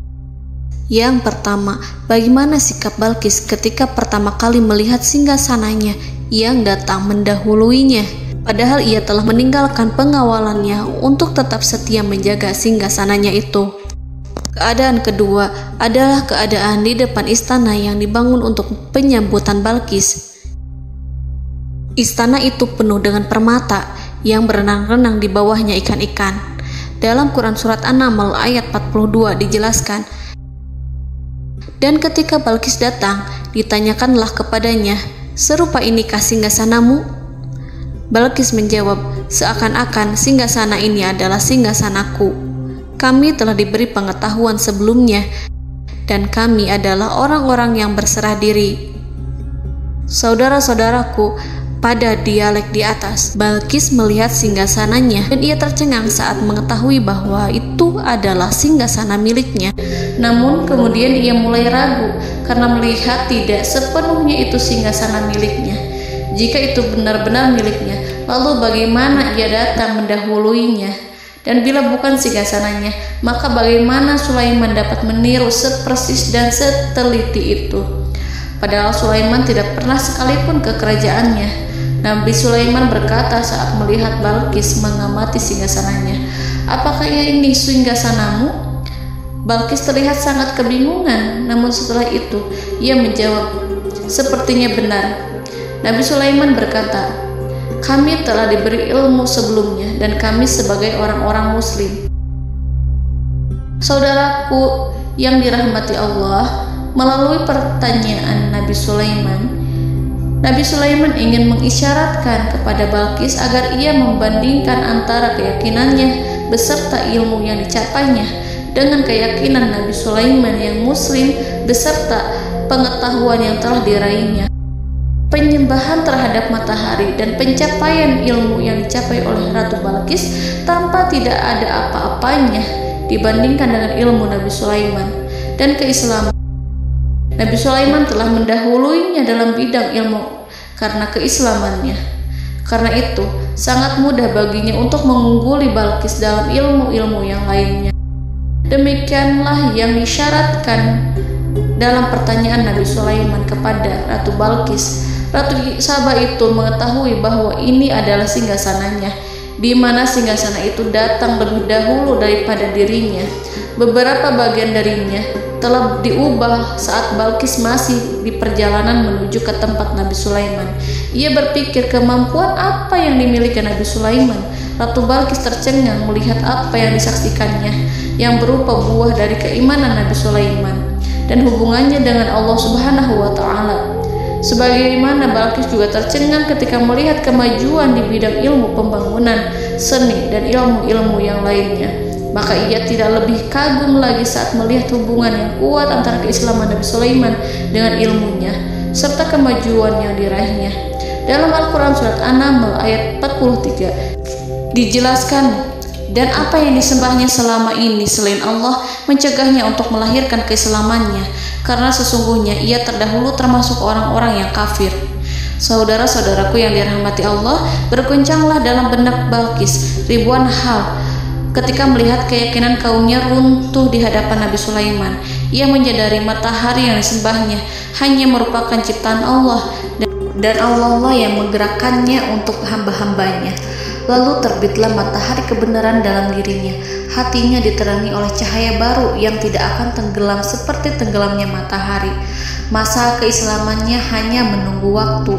Yang pertama, bagaimana sikap Balkis ketika pertama kali melihat singgasananya yang datang mendahuluinya, padahal ia telah meninggalkan pengawalannya untuk tetap setia menjaga singgasananya itu. Keadaan kedua adalah keadaan di depan istana yang dibangun untuk penyambutan Balkis. Istana itu penuh dengan permata yang berenang-renang di bawahnya ikan-ikan. Dalam Quran Surat An-Naml ayat 42 dijelaskan, dan ketika Balkis datang, ditanyakanlah kepadanya, "Serupa inikah singgasanamu?" Balkis menjawab, "Seakan-akan singgasana ini adalah singgasanaku. Kami telah diberi pengetahuan sebelumnya, dan kami adalah orang-orang yang berserah diri." Saudara-saudaraku, pada dialek di atas, Balkis melihat singgasananya dan ia tercengang saat mengetahui bahwa itu adalah singgasana miliknya. Namun kemudian ia mulai ragu karena melihat tidak sepenuhnya itu singgasana miliknya. Jika itu benar-benar miliknya, lalu bagaimana ia datang mendahuluinya? Dan bila bukan singgasananya, maka bagaimana Sulaiman dapat meniru sepersis dan seteliti itu? Padahal Sulaiman tidak pernah sekalipun ke kerajaannya. Nabi Sulaiman berkata saat melihat Balkis mengamati singgasananya, "Apakah ini singgasanamu?" Balkis terlihat sangat kebingungan, namun setelah itu ia menjawab, "Sepertinya benar." Nabi Sulaiman berkata, "Kami telah diberi ilmu sebelumnya dan kami sebagai orang-orang muslim." Saudaraku yang dirahmati Allah, melalui pertanyaan Nabi Sulaiman ingin mengisyaratkan kepada Balkis agar ia membandingkan antara keyakinannya beserta ilmu yang dicapainya dengan keyakinan Nabi Sulaiman yang muslim beserta pengetahuan yang telah diraihnya. Penyembahan terhadap matahari dan pencapaian ilmu yang dicapai oleh Ratu Balkis tanpa tidak ada apa-apanya dibandingkan dengan ilmu Nabi Sulaiman dan keislaman. Nabi Sulaiman telah mendahuluinya dalam bidang ilmu karena keislamannya. Karena itu, sangat mudah baginya untuk mengungguli Balkis dalam ilmu-ilmu yang lainnya. Demikianlah yang disyaratkan dalam pertanyaan Nabi Sulaiman kepada Ratu Balkis. Ratu Saba itu mengetahui bahwa ini adalah singgasananya, di mana singgasana itu datang lebih dahulu daripada dirinya. Beberapa bagian darinya telah diubah saat Balkis masih di perjalanan menuju ke tempat Nabi Sulaiman. Ia berpikir kemampuan apa yang dimiliki Nabi Sulaiman. Ratu Balkis tercengang melihat apa yang disaksikannya, yang berupa buah dari keimanan Nabi Sulaiman dan hubungannya dengan Allah Subhanahu wa Ta'ala. Sebagaimana Balkis juga tercengang ketika melihat kemajuan di bidang ilmu pembangunan, seni, dan ilmu-ilmu yang lainnya. Maka ia tidak lebih kagum lagi saat melihat hubungan yang kuat antara keislaman Nabi Sulaiman dengan ilmunya, serta kemajuan yang diraihnya. Dalam Al-Quran Surat An-Naml ayat 43 dijelaskan, dan apa yang disembahnya selama ini selain Allah mencegahnya untuk melahirkan keislamannya, karena sesungguhnya ia terdahulu termasuk orang-orang yang kafir. Saudara-saudaraku yang dirahmati Allah, berguncanglah dalam benak Balkis ribuan hal ketika melihat keyakinan kaumnya runtuh di hadapan Nabi Sulaiman. Ia menyadari matahari yang disembahnya hanya merupakan ciptaan Allah, dan Allah lah yang menggerakkannya untuk hamba-hambanya. Lalu terbitlah matahari kebenaran dalam dirinya. Hatinya diterangi oleh cahaya baru yang tidak akan tenggelam seperti tenggelamnya matahari. Masa keislamannya hanya menunggu waktu.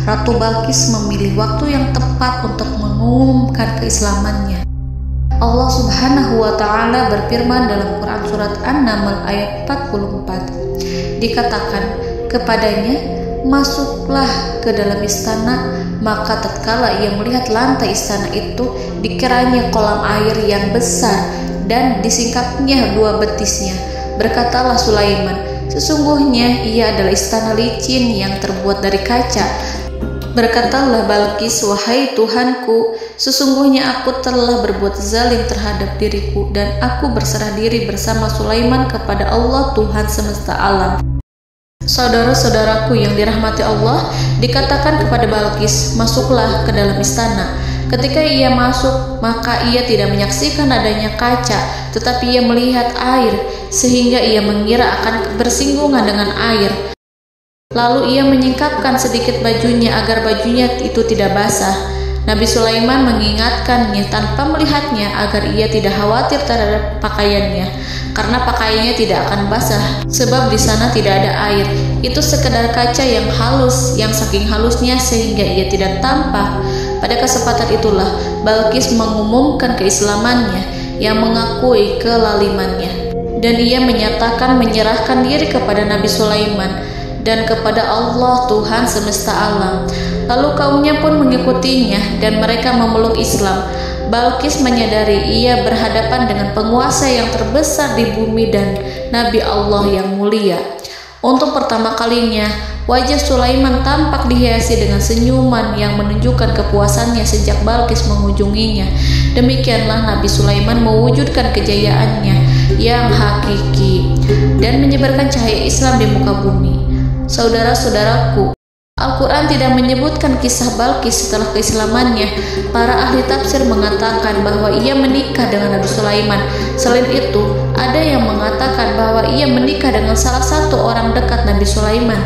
Ratu Balkis memilih waktu yang tepat untuk mengumumkan keislamannya. Allah Subhanahu wa Ta'ala berfirman dalam Quran Surat An-Naml ayat 44. Dikatakan kepadanya, "Masuklah ke dalam istana." Maka tatkala ia melihat lantai istana itu, dikiranya kolam air yang besar dan disingkapnya dua betisnya. Berkatalah Sulaiman, "Sesungguhnya ia adalah istana licin yang terbuat dari kaca." Berkatalah Balkis, "Wahai Tuhanku, sesungguhnya aku telah berbuat zalim terhadap diriku dan aku berserah diri bersama Sulaiman kepada Allah Tuhan semesta alam. Saudara-saudaraku yang dirahmati Allah, dikatakan kepada Balqis, masuklah ke dalam istana. Ketika ia masuk, maka ia tidak menyaksikan adanya kaca, tetapi ia melihat air, sehingga ia mengira akan bersinggungan dengan air. Lalu ia menyingkapkan sedikit bajunya agar bajunya itu tidak basah. Nabi Sulaiman mengingatkannya tanpa melihatnya agar ia tidak khawatir terhadap pakaiannya, karena pakaiannya tidak akan basah, sebab di sana tidak ada air. Itu sekedar kaca yang halus, yang saking halusnya sehingga ia tidak tampak. Pada kesempatan itulah Balqis mengumumkan keislamannya yang mengakui kelalimannya, dan ia menyatakan menyerahkan diri kepada Nabi Sulaiman dan kepada Allah Tuhan semesta alam. Lalu kaumnya pun mengikutinya dan mereka memeluk Islam. Balqis menyadari ia berhadapan dengan penguasa yang terbesar di bumi dan Nabi Allah yang mulia. Untuk pertama kalinya, wajah Sulaiman tampak dihiasi dengan senyuman yang menunjukkan kepuasannya sejak Balqis mengunjunginya. Demikianlah Nabi Sulaiman mewujudkan kejayaannya yang hakiki dan menyebarkan cahaya Islam di muka bumi. Saudara-saudaraku, Al-Quran tidak menyebutkan kisah Balqis setelah keislamannya. Para ahli tafsir mengatakan bahwa ia menikah dengan Nabi Sulaiman. Selain itu, ada yang mengatakan bahwa ia menikah dengan salah satu orang dekat Nabi Sulaiman.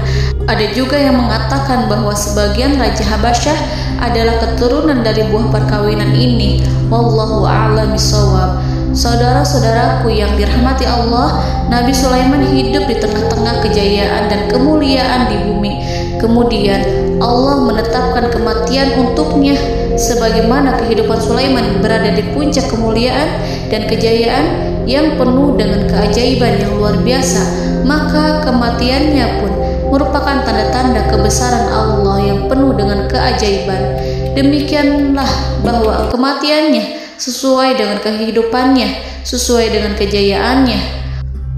Ada juga yang mengatakan bahwa sebagian Raja Habasyah adalah keturunan dari buah perkawinan ini. Wallahu a'lam bishawab. Saudara-saudaraku yang dirahmati Allah, Nabi Sulaiman hidup di tengah-tengah kejayaan dan kemuliaan di bumi. Kemudian Allah menetapkan kematian untuknya, sebagaimana kehidupan Sulaiman berada di puncak kemuliaan dan kejayaan yang penuh dengan keajaiban yang luar biasa, maka kematiannya pun merupakan tanda-tanda kebesaran Allah yang penuh dengan keajaiban. Demikianlah bahwa kematiannya sesuai dengan kehidupannya, sesuai dengan kejayaannya.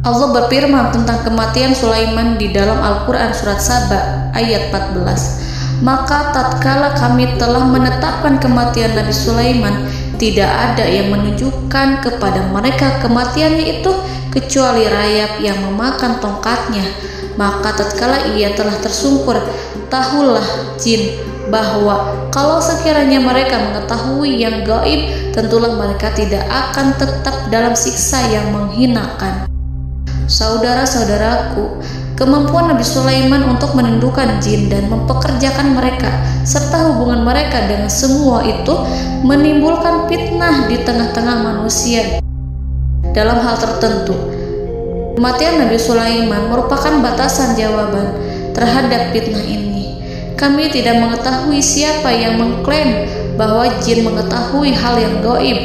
Allah berfirman tentang kematian Sulaiman di dalam Al-Quran surat Saba ayat 14. Maka tatkala kami telah menetapkan kematian Nabi Sulaiman, tidak ada yang menunjukkan kepada mereka kematiannya itu kecuali rayap yang memakan tongkatnya. Maka tatkala ia telah tersungkur, tahulah jin bahwa kalau sekiranya mereka mengetahui yang gaib, tentulah mereka tidak akan tetap dalam siksa yang menghinakan. Saudara-saudaraku, kemampuan Nabi Sulaiman untuk menundukkan jin dan mempekerjakan mereka serta hubungan mereka dengan semua itu menimbulkan fitnah di tengah-tengah manusia dalam hal tertentu. Kematian Nabi Sulaiman merupakan batasan jawaban terhadap fitnah ini. Kami tidak mengetahui siapa yang mengklaim bahwa jin mengetahui hal yang gaib,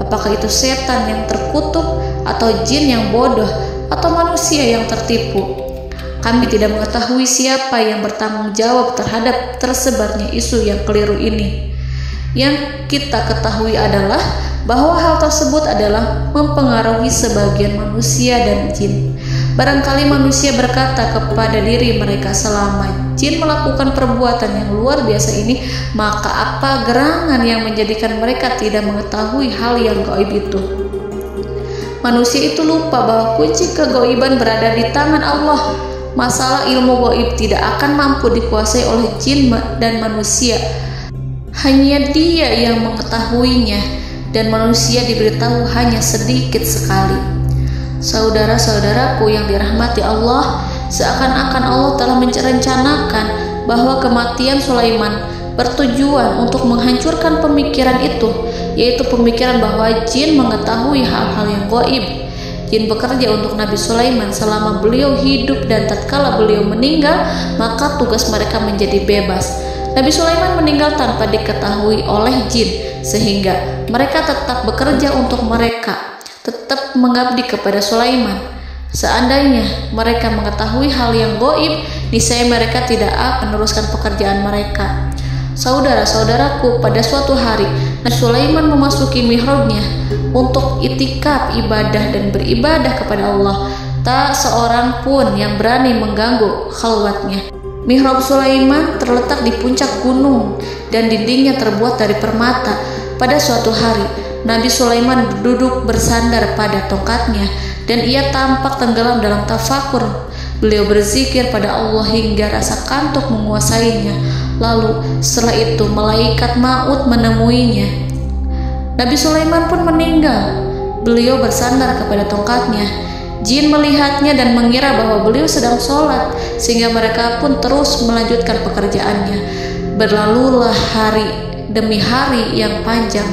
apakah itu setan yang terkutuk atau jin yang bodoh atau manusia yang tertipu. Kami tidak mengetahui siapa yang bertanggung jawab terhadap tersebarnya isu yang keliru ini. Yang kita ketahui adalah bahwa hal tersebut adalah mempengaruhi sebagian manusia dan jin. Barangkali manusia berkata kepada diri mereka, selama jin melakukan perbuatan yang luar biasa ini, maka apa gerangan yang menjadikan mereka tidak mengetahui hal yang gaib itu? Manusia itu lupa bahwa kunci kegaiban berada di tangan Allah. Masalah ilmu gaib tidak akan mampu dikuasai oleh jin dan manusia. Hanya Dia yang mengetahuinya, dan manusia diberitahu hanya sedikit sekali. Saudara-saudaraku yang dirahmati Allah, seakan-akan Allah telah merencanakan bahwa kematian Sulaiman bertujuan untuk menghancurkan pemikiran itu, yaitu pemikiran bahwa jin mengetahui hal-hal yang gaib. Jin bekerja untuk Nabi Sulaiman selama beliau hidup, dan tatkala beliau meninggal, maka tugas mereka menjadi bebas. Nabi Sulaiman meninggal tanpa diketahui oleh jin, sehingga mereka tetap bekerja untuk mereka, tetap mengabdi kepada Sulaiman. Seandainya mereka mengetahui hal yang gaib, niscaya mereka tidak akan meneruskan pekerjaan mereka. Saudara-saudaraku, pada suatu hari Nabi Sulaiman memasuki mihrabnya untuk itikaf ibadah dan beribadah kepada Allah. Tak seorang pun yang berani mengganggu khalwatnya. Mihrab Sulaiman terletak di puncak gunung dan dindingnya terbuat dari permata. Pada suatu hari, Nabi Sulaiman duduk bersandar pada tongkatnya dan ia tampak tenggelam dalam tafakur. Beliau berzikir pada Allah hingga rasa kantuk menguasainya. Lalu setelah itu malaikat maut menemuinya. Nabi Sulaiman pun meninggal. Beliau bersandar kepada tongkatnya. Jin melihatnya dan mengira bahwa beliau sedang sholat, sehingga mereka pun terus melanjutkan pekerjaannya. Berlalulah hari demi hari yang panjang.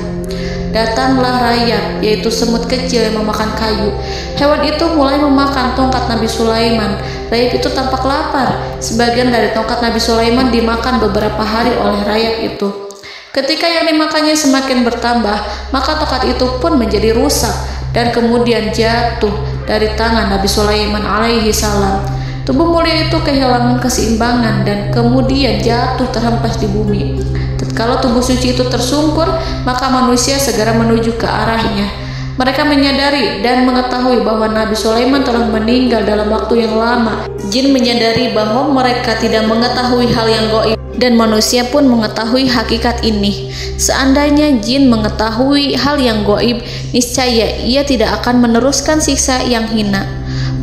Datanglah rayap, yaitu semut kecil yang memakan kayu. Hewan itu mulai memakan tongkat Nabi Sulaiman. Rayap itu tampak lapar. Sebagian dari tongkat Nabi Sulaiman dimakan beberapa hari oleh rayap itu. Ketika yang dimakannya semakin bertambah, maka tongkat itu pun menjadi rusak dan kemudian jatuh dari tangan Nabi Sulaiman alaihi salam. Tubuh mulia itu kehilangan keseimbangan dan kemudian jatuh terhempas di bumi. Tatkala tubuh suci itu tersungkur, maka manusia segera menuju ke arahnya. Mereka menyadari dan mengetahui bahwa Nabi Sulaiman telah meninggal dalam waktu yang lama. Jin menyadari bahwa mereka tidak mengetahui hal yang gaib dan manusia pun mengetahui hakikat ini. Seandainya jin mengetahui hal yang gaib, niscaya ia tidak akan meneruskan siksa yang hina.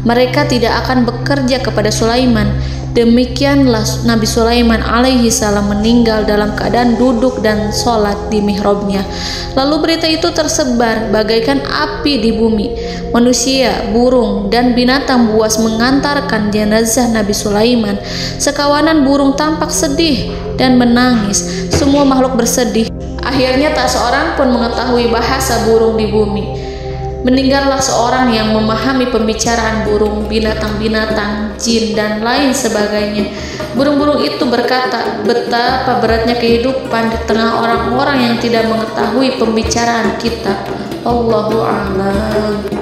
Mereka tidak akan bekerja kepada Sulaiman. Demikianlah Nabi Sulaiman alaihi salam meninggal dalam keadaan duduk dan sholat di mihrabnya. Lalu berita itu tersebar bagaikan api di bumi. Manusia, burung, dan binatang buas mengantarkan jenazah Nabi Sulaiman. Sekawanan burung tampak sedih dan menangis. Semua makhluk bersedih. Akhirnya tak seorang pun mengetahui bahasa burung di bumi. Meninggallah seorang yang memahami pembicaraan burung, binatang-binatang, jin, dan lain sebagainya. Burung-burung itu berkata, betapa beratnya kehidupan di tengah orang-orang yang tidak mengetahui pembicaraan kita. Allahu a'lam.